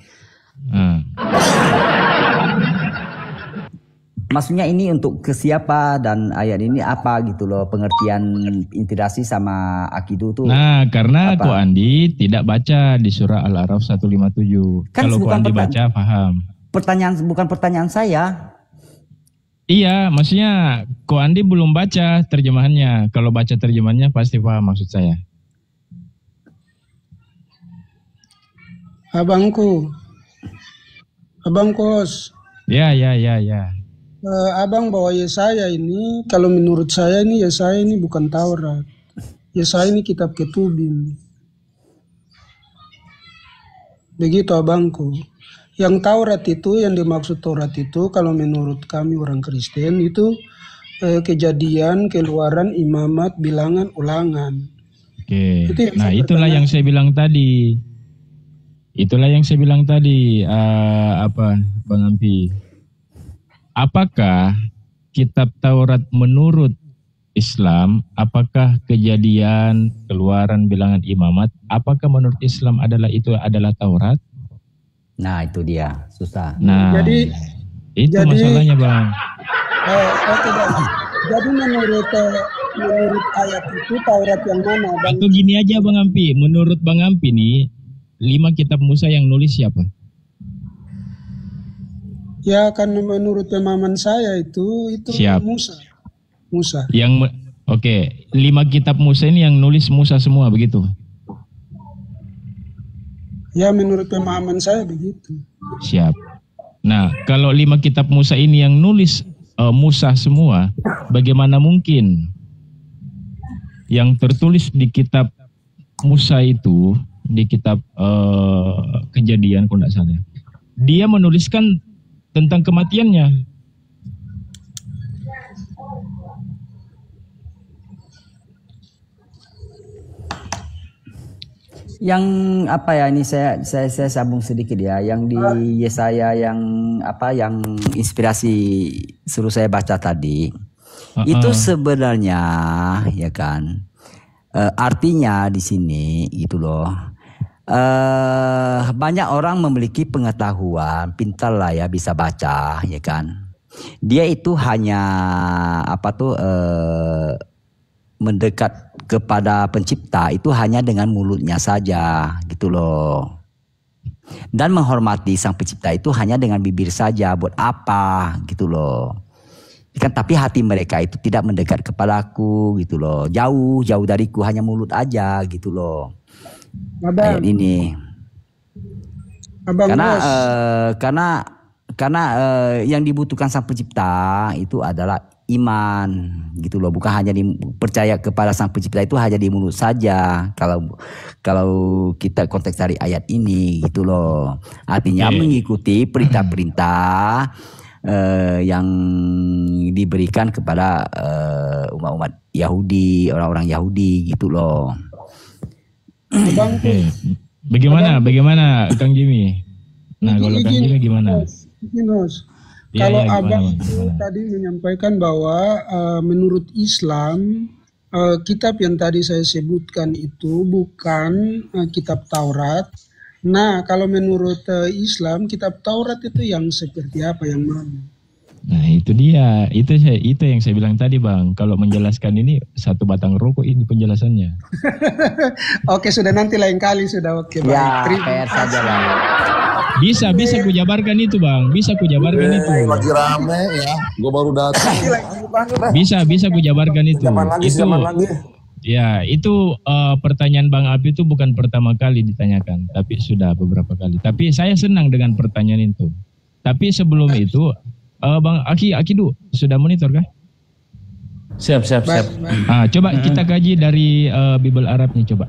Maksudnya ini untuk ke siapa dan ayat ini apa gitu loh, pengertian integrasi sama akidu tuh. Nah, karena Ko Andi tidak baca di surah Al-A'raf 157. Kan kalau Ko Andi baca paham. Bukan pertanyaan saya. Iya, maksudnya Ko Andi belum baca terjemahannya. Kalau baca terjemahannya pasti paham maksud saya. Abang Kos. Ya. Abang bawa Yesaya ini, kalau menurut saya ini Yesaya ini bukan Taurat. Yesaya ini kitab Ketubim. Begitu abangku. Yang Taurat itu, yang dimaksud Taurat itu, kalau menurut kami orang Kristen itu Kejadian, Keluaran, Imamat, Bilangan, Ulangan. Oke. Itulah yang saya bilang tadi. Bang Ampi. Apakah kitab Taurat menurut Islam, apakah Kejadian, Keluaran, Bilangan, Imamat, apakah menurut Islam itu adalah Taurat? Nah, itu dia, susah. Nah, itu masalahnya, Bang. Jadi menurut ayat itu Taurat yang mana? Atau gini aja Bang Ampi, menurut Bang Ampi nih, 5 kitab Musa yang nulis siapa? Ya kan menurut pemahaman saya itu Siap. Musa. Oke, 5 kitab Musa ini yang nulis Musa semua begitu? Ya menurut pemahaman saya begitu. Siap. Nah, kalau 5 kitab Musa ini yang nulis Musa semua, bagaimana mungkin yang tertulis di kitab Musa itu, di kitab Kejadian kalau tidak salah, dia menuliskan tentang kematiannya? Yang apa ya, ini saya sambung sedikit ya, yang di Yesaya yang inspirasi suruh saya baca tadi, itu sebenarnya ya kan, artinya di sini gitu loh, banyak orang memiliki pengetahuan, pintar lah ya, bisa baca ya kan, dia itu hanya mendekat kepada pencipta itu hanya dengan mulutnya saja gitu loh. Dan menghormati sang pencipta itu hanya dengan bibir saja, buat apa gitu loh. Kan tapi hati mereka itu tidak mendekat kepadaku gitu loh. Jauh dariku, hanya mulut aja gitu loh. Ayat ini. Karena yang dibutuhkan sang pencipta itu adalah iman gitu loh, bukan hanya percaya kepada sang pencipta itu hanya di mulut saja. Kalau kita konteks dari ayat ini gitu loh, artinya mengikuti perintah-perintah yang diberikan kepada umat-umat Yahudi, orang-orang Yahudi gitu loh. Bagaimana Kang Jimmy? Nah, kalau Kang Jimmy gimana? Kalau Abang tadi menyampaikan bahwa menurut Islam kitab yang tadi saya sebutkan itu bukan kitab Taurat. Nah, kalau menurut Islam kitab Taurat itu yang seperti apa, yang mana? Nah, itu dia. Itu yang saya bilang tadi, Bang. Kalau menjelaskan ini satu batang rokok ini penjelasannya. Oke, sudah, nanti lain kali sudah. Oke, baik. Ya, PR saja, Bang. Bisa kujabarkan itu, Bang. Bisa kujabarkan itu. Lagi rame ya. Gue baru datang. Bisa kujabarkan itu. Ya, itu pertanyaan Bang Abi itu bukan pertama kali ditanyakan, tapi sudah beberapa kali. Tapi saya senang dengan pertanyaan itu. Tapi sebelum itu, Bang Akidu sudah monitor kah? Siap. Coba kita kaji dari Bible Arabnya, coba.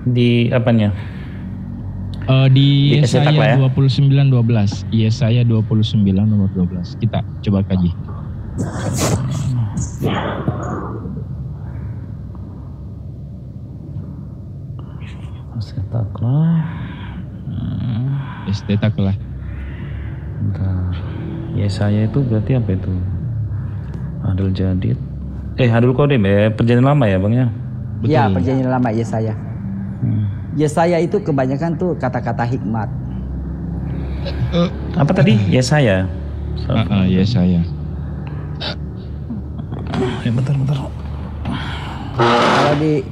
Di apanya? Di Yesaya 29:12. Yesaya 29 nomor 12. Kita coba kaji. Estetaklah. Bentar. Yesaya itu berarti apa itu? Hadul Jadid. Hadul Qadim ya, perjanjian lama ya, Bang ya? Betul. Ya, perjanjian lama Yesaya. Yesaya itu kebanyakan tuh kata-kata hikmat. Apa tadi? Yesaya. Yesaya. Bentar.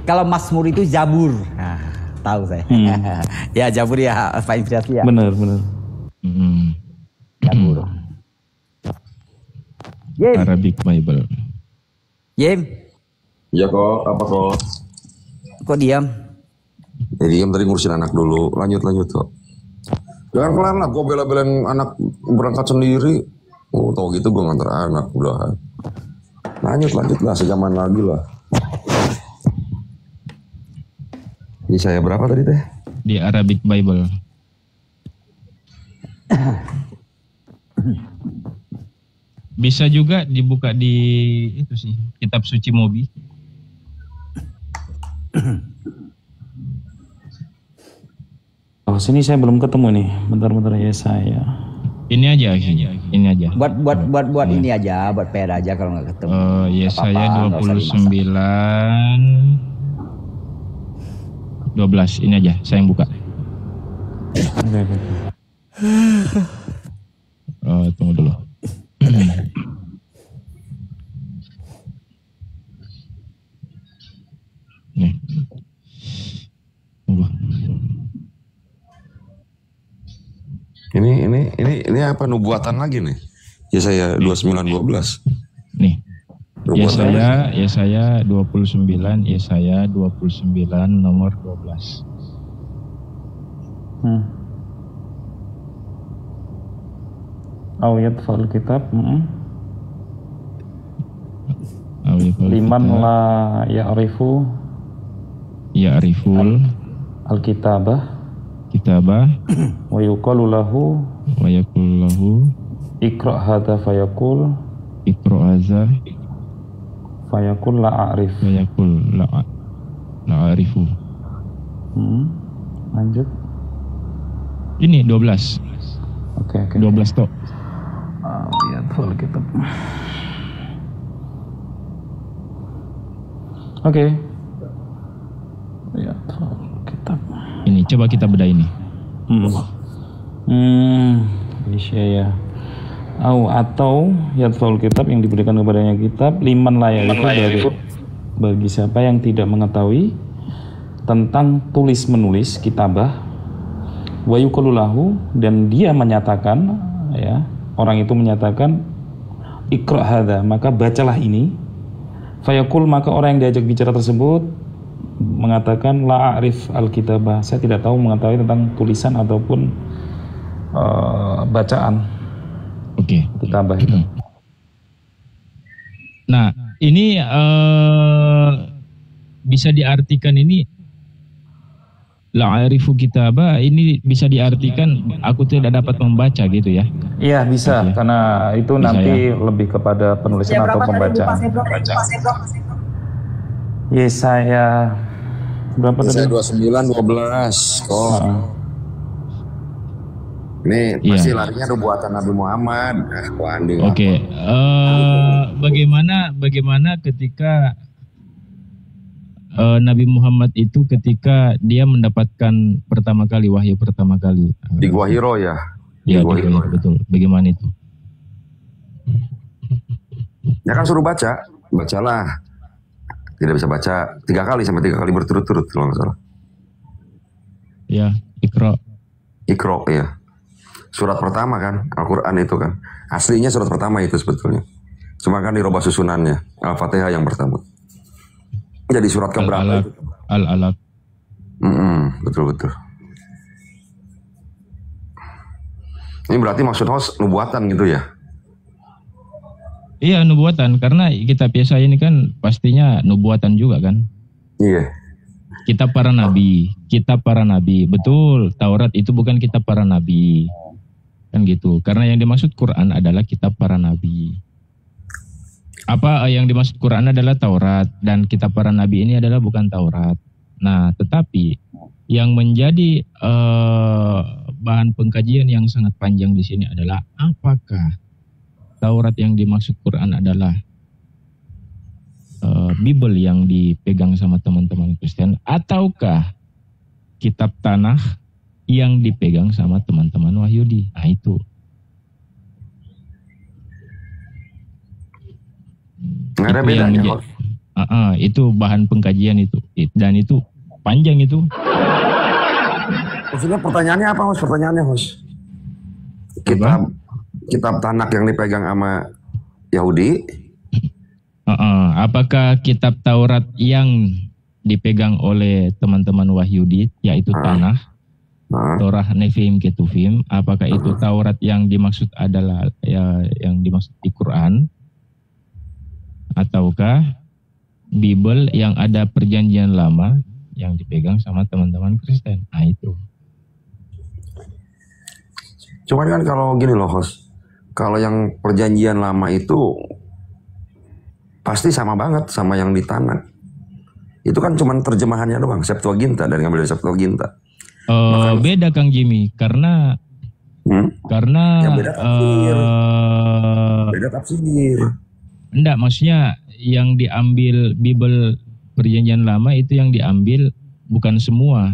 Kalau Mazmur itu Zabur. Nah, tahu saya. Ya, Zabur ya, apa inspirasi ya? Benar. Zabur. Arabic Bible. Yem. Iya kok, apa kok? Kok diam? Ya diam, tadi ngurusin anak dulu. Lanjut kok. Jangan kelar lah, gue bela-belain anak berangkat sendiri. Tau gitu gue ngantar anak, udah. Lanjut lah, sejaman lagi lah. Ini saya berapa tadi teh? Di Arabic Bible. Bisa juga dibuka di itu sih, kitab suci Mobi. Sini saya belum ketemu nih. Bentar Yesaya. Ini aja. Buat ini aja, buat PR aja kalau nggak ketemu. Yesaya 29:12 ini aja, saya yang buka. Tunggu dulu. Nih. Tunggu. Ini apa nubuatan lagi nih? Yesaya 29:12. Nih. Yesaya 29 nomor 12. Awiyat fal kitab. Liman la ya'riful al-kitabah wa yuqalu lahu iqra hadza fayaqul la a'rifu. Lanjut. Ini 12. Oke. 12 toh. Lihat full kitab. Oke. Lihat full kitab. Ini coba kita bedah ini. Isyaya. Atau yatful kitab yang diberikan kepadanya kitab liman layak itu bagi siapa yang tidak mengetahui tentang tulis menulis kitabah wa yuqalu lahu, dan dia menyatakan, ya, orang itu menyatakan iqra hadza, maka bacalah ini. Fayaqul, maka orang yang diajak bicara tersebut mengatakan la a'rif al-kitabah, saya tidak tahu mengetahui tentang tulisan ataupun bacaan. Oke. Kitabah itu. Nah, ini bisa diartikan ini la'arifu kitabah, ini bisa diartikan aku tidak dapat membaca gitu ya? Iya bisa, karena itu bisa, nanti ya? Lebih kepada penulisan atau pembacaan. Yesaya berapa tadi? Yesaya 29:12. Ini masih larinya nubuatan Nabi Muhammad. Oke. Bagaimana ketika Nabi Muhammad itu ketika dia mendapatkan wahyu pertama kali di Gua Hiro ya? Iya, di Gua Hiro, betul. Bagaimana itu? Ya kan suruh bacalah. Tidak bisa baca 3 kali berturut-turut kalau nggak salah. Ya, Iqra ya. Surat pertama kan, Al-Quran itu kan. Aslinya surat pertama itu sebetulnya. Cuma kan dirubah susunannya. Al-Fatihah yang pertama. Jadi surat keberapa itu? Al-Alaq. Betul. Ini berarti maksud host nubuatan gitu ya? Iya, nubuatan, karena kitab Yesaya ini kan pastinya nubuatan juga kan? Iya. Kitab para nabi, betul. Taurat itu bukan kitab para nabi, kan gitu. Karena yang dimaksud Quran adalah kitab para nabi. Apa yang dimaksud Quran adalah Taurat, dan kitab para nabi ini adalah bukan Taurat. Nah, tetapi yang menjadi bahan pengkajian yang sangat panjang di sini adalah apakah Taurat yang dimaksud Quran adalah Bible yang dipegang sama teman-teman Kristen, ataukah kitab tanah yang dipegang sama teman-teman Wahyudi? Nah, itu. Nggak ada bedanya. Itu bahan pengkajian itu, dan itu panjang itu. Maksudnya pertanyaannya apa, Host? Kitab Tanakh yang dipegang sama Yahudi. Apakah kitab Taurat yang dipegang oleh teman-teman Wahyudi, yaitu Tanah, Torah, Nevi'im, Ketuvim, apakah itu Taurat yang dimaksud adalah yang dimaksud di Quran, ataukah Bible yang ada perjanjian lama yang dipegang sama teman-teman Kristen? Nah, itu. Cuman kan kalau gini loh, Host, kalau yang perjanjian lama itu pasti sama banget sama yang di Tanakh. Itu kan cuman terjemahannya doang, Septuaginta, dari ngambil dari Septuaginta. Beda Kang Jimmy, karena Karena yang beda tafsir. Beda tafsir. Enggak, maksudnya yang diambil Bible Perjanjian Lama itu yang diambil bukan semua.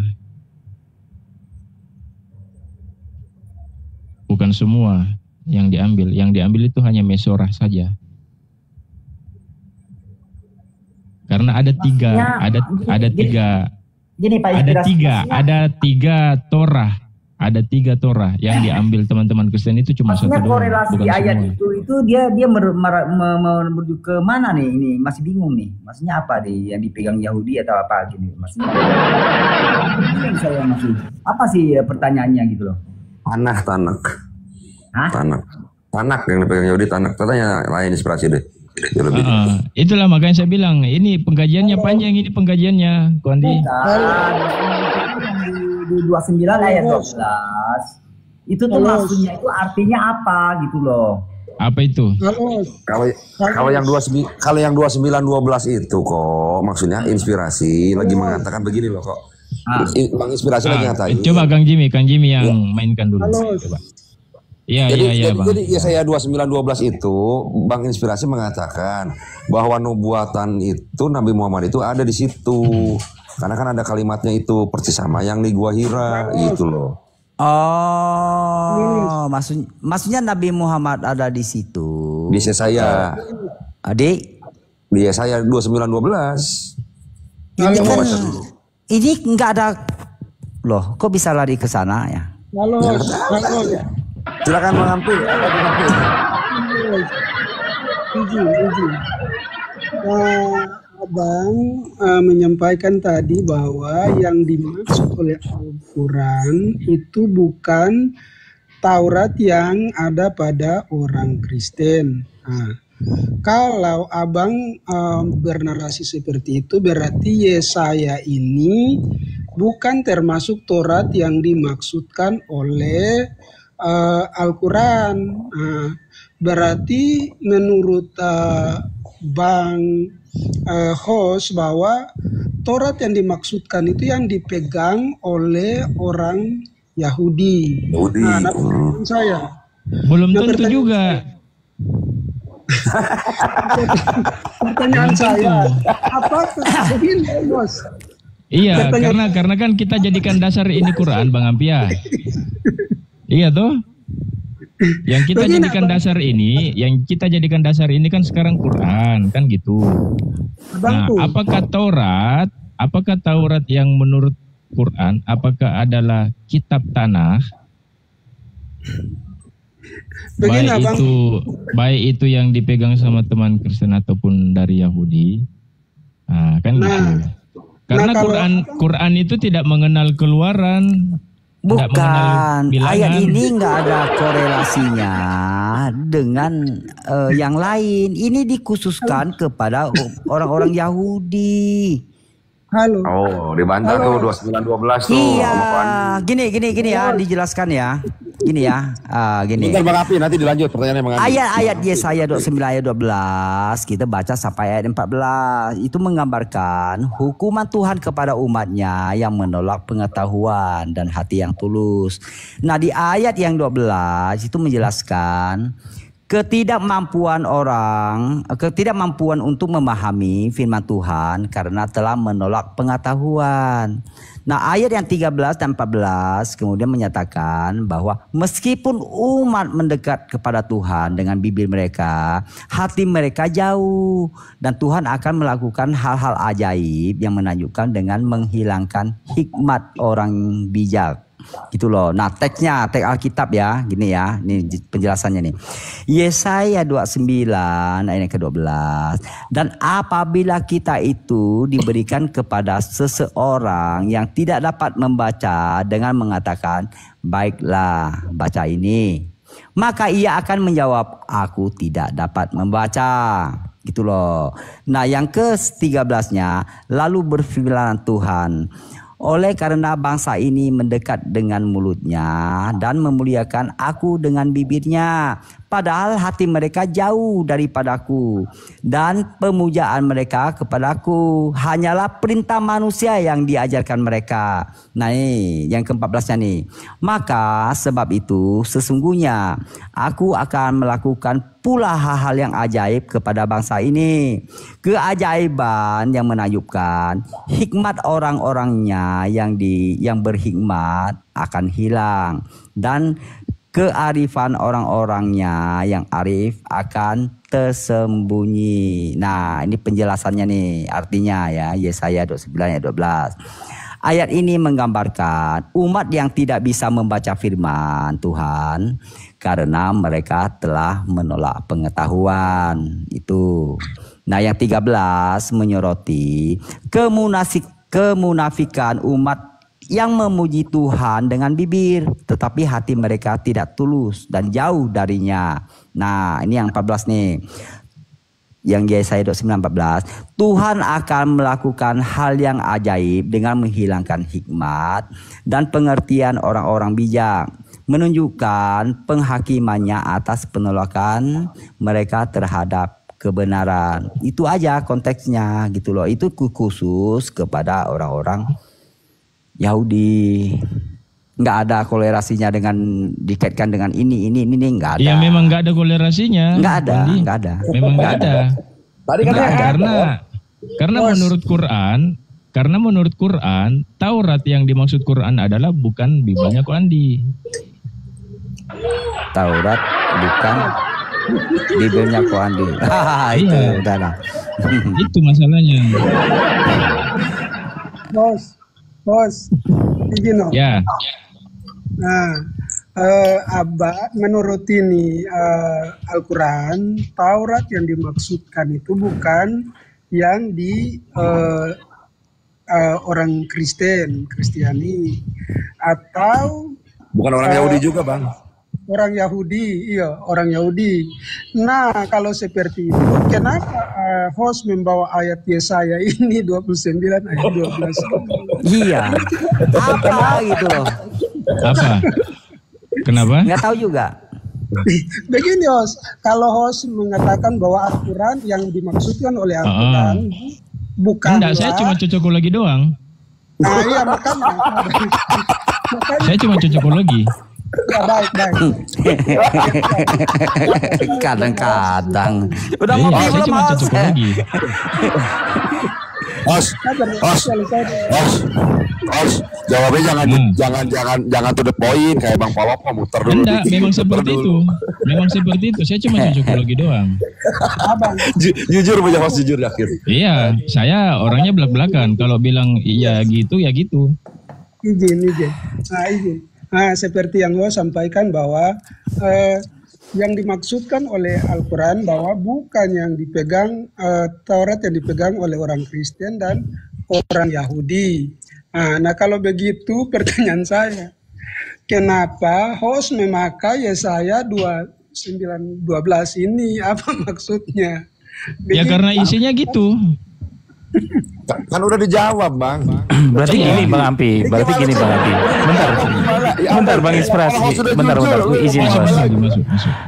Bukan semua yang diambil. Yang diambil itu hanya Mesorah saja. Karena ada tiga, ada tiga Torah. Ada 3 Torah yang diambil teman-teman Kristen itu cuma satu doang. Korelasi bukan ayat semua. itu dia merujuk ke mana nih? Ini masih bingung nih. Maksudnya apa deh yang dipegang Yahudi atau apa gini? Maksudnya saya masih apa sih pertanyaannya gitu loh? Tanak. Hah? Tanak yang dipegang Yahudi, Tanak. Katanya lain inspirasi deh. Itulah makanya saya bilang ini pengkajiannya panjang, ini pengkajiannya Kondi. Di 29 ayat 12 itu tuh maksudnya itu artinya apa gitu loh. Apa itu? Kalau yang 29 12 itu kok maksudnya inspirasi lagi mengatakan begini loh kok. Bang inspirasi lagi ngatain. Coba Kang Jimmy yang mainkan dulu. Coba. Iya, Bang. Jadi ya saya 29 12 itu Bang inspirasi mengatakan bahwa nubuatan itu Nabi Muhammad itu ada di situ. Karena kan ada kalimatnya itu persis sama yang di Gua Hira gitu loh. Oh, maksudnya Nabi Muhammad ada di situ. Di Yesaya. Adik? Di Yesaya 29 12. Ini kan ini enggak ada loh, kok bisa lari ke sana ya? Halo. Silakan Bang Ampi. Izin. Abang menyampaikan tadi bahwa yang dimaksud oleh Al-Quran itu bukan Taurat yang ada pada orang Kristen. Kalau abang bernarasi seperti itu berarti Yesaya ini bukan termasuk Taurat yang dimaksudkan oleh Al-Quran. Berarti menurut Bang host bahwa Taurat yang dimaksudkan itu yang dipegang oleh orang Yahudi. Nah, saya belum tentu juga. Pertanyaan saya, apa begini, Bos? Iya, karena kan kita jadikan dasar ini Quran, Bang Ampia. Iya toh? Yang kita jadikan dasar ini kan sekarang Quran, kan gitu. Nah, apakah Taurat yang menurut Quran apakah kitab tanah? Baik itu yang dipegang sama teman Kristen ataupun dari Yahudi. Nah, kan gitu. Karena Quran itu tidak mengenal keluaran. Bukan, ayat ini nggak ada korelasinya dengan yang lain. Ini dikhususkan kepada orang-orang Yahudi. Halo. Oh, dibantah tuh 29 12 tuh. Iya, gini ya, dijelaskan ya. Gini ya, gini. Bentar Bang Api, nanti dilanjut pertanyaannya Bang Api. Ayat Yesaya 29 ayat 12, kita baca sampai ayat 14. Itu menggambarkan hukuman Tuhan kepada umatnya yang menolak pengetahuan dan hati yang tulus. Nah, di ayat yang 12 itu menjelaskan ketidakmampuan untuk memahami firman Tuhan karena telah menolak pengetahuan. Nah, ayat yang 13 dan 14 kemudian menyatakan bahwa meskipun umat mendekat kepada Tuhan dengan bibir mereka, hati mereka jauh dan Tuhan akan melakukan hal-hal ajaib yang menunjukkan dengan menghilangkan hikmat orang bijak. Gitu loh. Nah, teks Alkitab ya, gini ya. Ini penjelasannya nih. Yesaya 29 ayat ke-12. Dan apabila kita itu diberikan kepada seseorang yang tidak dapat membaca dengan mengatakan, "Baiklah, baca ini." Maka ia akan menjawab, "Aku tidak dapat membaca." Gitu loh. Nah, yang ke-13-nya, lalu berfirman Tuhan, Oleh karena bangsa ini mendekat dengan mulutnya dan memuliakan aku dengan bibirnya, padahal hati mereka jauh daripadaku dan pemujaan mereka kepadaku hanyalah perintah manusia yang diajarkan mereka. Nah ini yang ke-14-nya nih. Maka sebab itu sesungguhnya aku akan melakukan pula hal-hal yang ajaib kepada bangsa ini. Keajaiban yang menakjubkan, hikmat orang-orangnya yang berhikmat akan hilang dan kearifan orang-orangnya yang arif akan tersembunyi. Nah, ini penjelasannya nih, artinya ya, Yesaya 29 ayat 12. Ayat ini menggambarkan umat yang tidak bisa membaca firman Tuhan karena mereka telah menolak pengetahuan. Itu. Nah, yang 13 menyoroti kemunafikan umat yang memuji Tuhan dengan bibir, tetapi hati mereka tidak tulus dan jauh darinya. Nah, ini yang 14 nih. Yang Yesaya 29:14, Tuhan akan melakukan hal yang ajaib dengan menghilangkan hikmat dan pengertian orang-orang bijak, menunjukkan penghakimannya atas penolakan mereka terhadap kebenaran. Itu aja konteksnya gitu loh. Itu khusus kepada orang-orang Yahudi. Nggak ada kolerasinya dengan dikaitkan dengan ini nggak ada. Ya memang nggak ada kolerasinya. Nggak ada. Memang nggak ada. Tadi katanya karena menurut Quran, Taurat yang dimaksud Quran adalah bukan Bibalnya Koandi. Taurat bukan Bibelnya Koandi. Itu udah lah. Itu masalahnya. Bos, begini. Ya. Nah, Abah menurut ini Al-Quran, Taurat yang dimaksudkan itu bukan yang di orang Kristiani atau bukan orang Yahudi juga, Bang. Orang Yahudi, iya orang Yahudi. Nah kalau seperti itu, kenapa host membawa ayat Yesaya ini 29 ayat 12? Iya. Apa gitu loh? Apa? Kenapa? Nggak tahu juga. Begini host, kalau host mengatakan bahwa Al-Quran yang dimaksudkan oleh Al-Quran bukan. Enggak, saya cuma cocokologi doang. Nah iya makanya. Saya cuma cocokologi. Ya, baik. Kadang-kadang. Udah Iya, ngopi saya belum cuma Mas? cocokologi. Os, jawabnya jangan to the point kayak Bang Pawap muter dulu. Enggak, memang seperti itu. Memang seperti itu. Saya cuma cocokologi doang. Jujur menjawab jujur yakin. Iya, saya orangnya belak-belakan. Kalau bilang iya gitu, ya gitu. Izin. Nah, seperti yang lo sampaikan bahwa yang dimaksudkan oleh Al-Quran bahwa bukan yang dipegang Taurat yang dipegang oleh orang Kristen dan orang Yahudi. Nah kalau begitu pertanyaan saya, kenapa host memakai Yesaya 29:12 ini? Apa maksudnya? Ya karena isinya gitu. Kan udah dijawab, Bang. Berarti gini Bang Ampi. Bentar Bang Inspirasi. Bentar. Izin Mas.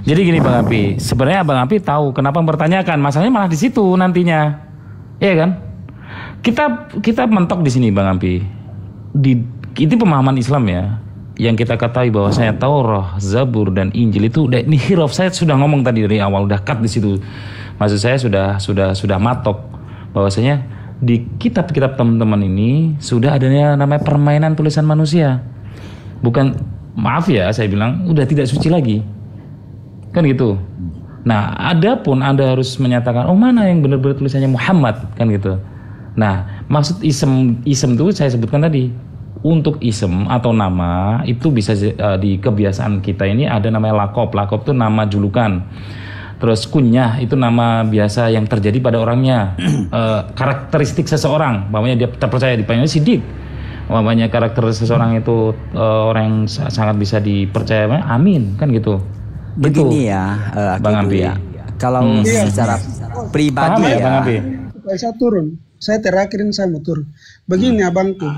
Jadi gini Bang Ampi. Sebenarnya Bang Ampi tahu kenapa mempertanyakan. Masalahnya malah di situ nantinya. Iya kan? Kita mentok di sini Bang Ampi. Itu pemahaman Islam ya. Yang kita ketahui bahwasanya Taurat, Zabur dan Injil itu ini hiraf. Saya sudah ngomong tadi dari awal, udah cut di situ. Maksud saya sudah matok bahwasanya di kitab-kitab teman-teman ini sudah adanya namanya permainan tulisan manusia. Bukan, maaf ya saya bilang, udah tidak suci lagi. Kan gitu. Nah, adapun Anda harus menyatakan, oh mana yang benar-benar tulisannya Muhammad, kan gitu. Nah, maksud isem itu saya sebutkan tadi. Untuk isem atau nama itu bisa di kebiasaan kita ini ada namanya lakop. Lakop itu nama julukan. Terus kunyah itu nama biasa yang terjadi pada orangnya. Karakteristik seseorang, umpamanya dia terpercaya dipanggil sidik. Umpamanya karakter seseorang itu orang yang sangat bisa dipercaya, amin, kan gitu. Begini ya, Bang Ampi. ya. Kalau secara pribadi ya, Bang Ampi. Saya turun, saya terakhirin saya mau turun. Begini abangku,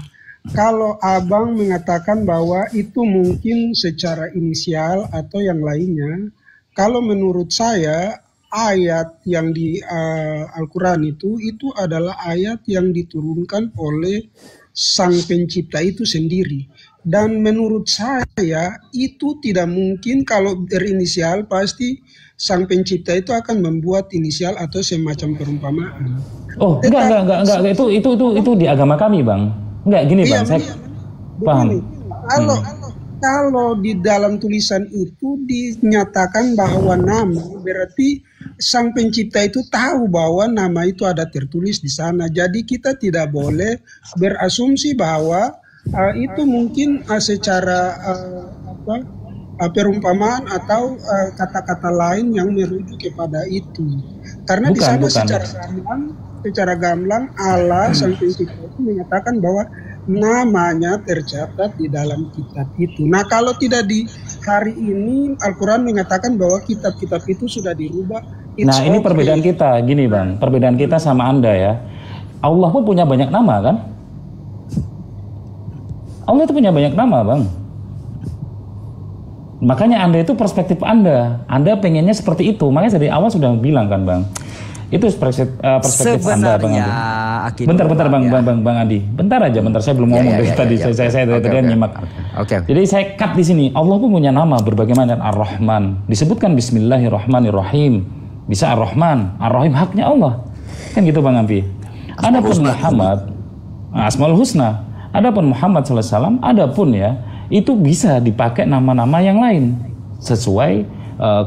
kalau abang mengatakan bahwa itu mungkin secara inisial atau yang lainnya, kalau menurut saya ayat yang di Al-Quran itu adalah ayat yang diturunkan oleh Sang Pencipta itu sendiri. Dan menurut saya itu tidak mungkin kalau berinisial, pasti Sang Pencipta itu akan membuat inisial atau semacam perumpamaan. Oh, enggak. Itu di agama kami, Bang. Enggak gini, Bang. Saya paham. Kalau di dalam tulisan itu dinyatakan bahwa nama, berarti Sang Pencipta itu tahu bahwa nama itu ada tertulis di sana. Jadi kita tidak boleh berasumsi bahwa itu mungkin secara perumpamaan atau kata-kata lain yang merujuk kepada itu. Karena di sana secara gamblang Allah Sang Pencipta itu menyatakan bahwa namanya tercatat di dalam kitab itu. Nah, kalau tidak di hari ini Al-Quran mengatakan bahwa kitab-kitab itu sudah dirubah. Nah, ini perbedaan kita, gini Bang, perbedaan kita sama Anda ya. Allah pun punya banyak nama kan? Allah itu punya banyak nama, Bang. Makanya Anda itu perspektif Anda pengennya seperti itu. Makanya dari awal sudah bilang kan, Bang. Itu perspektif Anda, Bang Andi. Bentar Bang Andi. Bentar aja, saya belum ngomong dari tadi. Saya dari tadi nyimak. Jadi saya cut di sini. Allah pun punya nama berbagai macam. Ar-Rahman. Disebutkan Bismillahirrahmanirrahim. Bisa Ar-Rahman, Ar-Rahim, haknya Allah. Kan gitu Bang Ampi. Adapun Muhammad, Asmaul Husna. Adapun Muhammad SAW, adapun ya, itu bisa dipakai nama-nama yang lain sesuai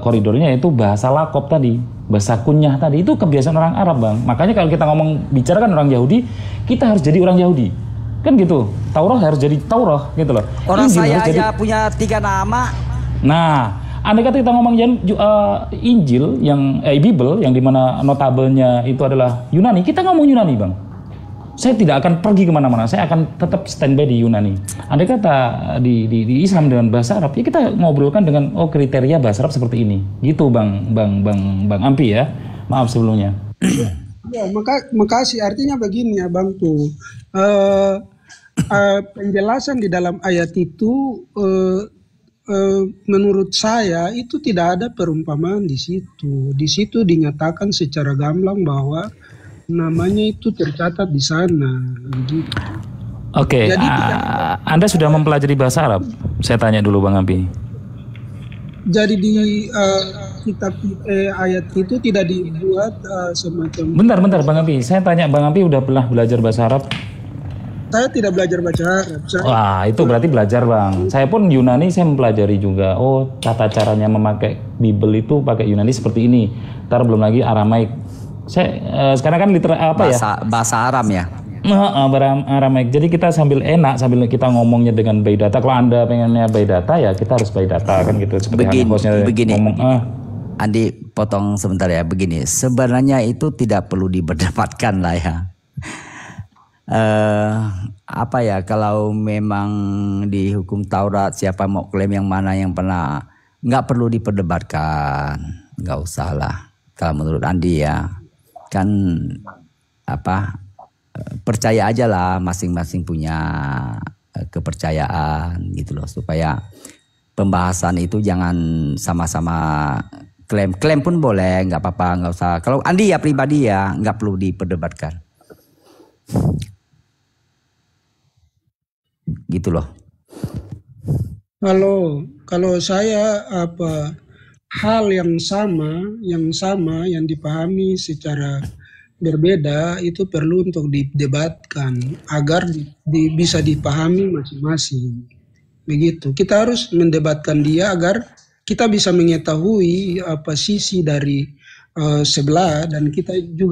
koridornya, itu bahasa lakop tadi, bahasa kunyah tadi, itu kebiasaan orang Arab, Bang. Makanya kalau kita bicarakan orang Yahudi, kita harus jadi orang Yahudi, kan gitu. Taurah harus jadi Taurah, gitu loh. Orang Injil saya aja punya 3 nama. Nah, andai kata kita ngomong Injil yang Bible yang dimana notabelnya itu adalah Yunani, kita ngomong Yunani, Bang. Saya tidak akan pergi kemana-mana, saya akan tetap standby di Yunani. Andai kata di Islam dengan bahasa Arab, ya kita ngobrolkan dengan kriteria bahasa Arab seperti ini, gitu Bang Ampi ya. Maaf sebelumnya. Ya, makasih. Artinya begini ya Bang tuh, penjelasan di dalam ayat itu menurut saya itu tidak ada perumpamaan di situ. Di situ dinyatakan secara gamblang bahwa namanya itu tercatat di sana. Gitu. Oke, Anda sudah mempelajari bahasa Arab? Saya tanya dulu Bang Ampi. Jadi di kitab ayat itu tidak dibuat semacam. Bentar Bang Ampi, saya tanya Bang Ampi udah pernah belajar bahasa Arab? Saya tidak belajar bahasa Arab. Wah, itu berarti belajar Bang. Saya pun Yunani saya mempelajari juga. Oh, tata caranya memakai Bible itu pakai Yunani seperti ini. Ntar belum lagi Aramaik. Saya sekarang kan bahasa Aram ya. Aramaik. Jadi kita sambil kita ngomongnya dengan by data. Kalau Anda pengennya by data ya kita harus by data kan gitu. Seperti begini. Ngomong. Andi potong sebentar ya. Begini, sebenarnya itu tidak perlu diperdebatkan lah ya. Kalau memang di hukum Taurat siapa mau klaim yang mana yang pernah, nggak perlu diperdebatkan, nggak usah lah. Kalau menurut Andi ya. Kan percaya aja lah, masing-masing punya kepercayaan gitu loh, supaya pembahasan itu jangan sama-sama klaim pun boleh, nggak apa-apa, nggak usah. Kalau Andi ya pribadi ya nggak perlu diperdebatkan gitu loh. Kalau saya hal yang sama yang dipahami secara berbeda itu perlu untuk didebatkan agar bisa dipahami masing-masing. Begitu. Kita harus mendebatkan dia agar kita bisa mengetahui sisi dari sebelah dan kita juga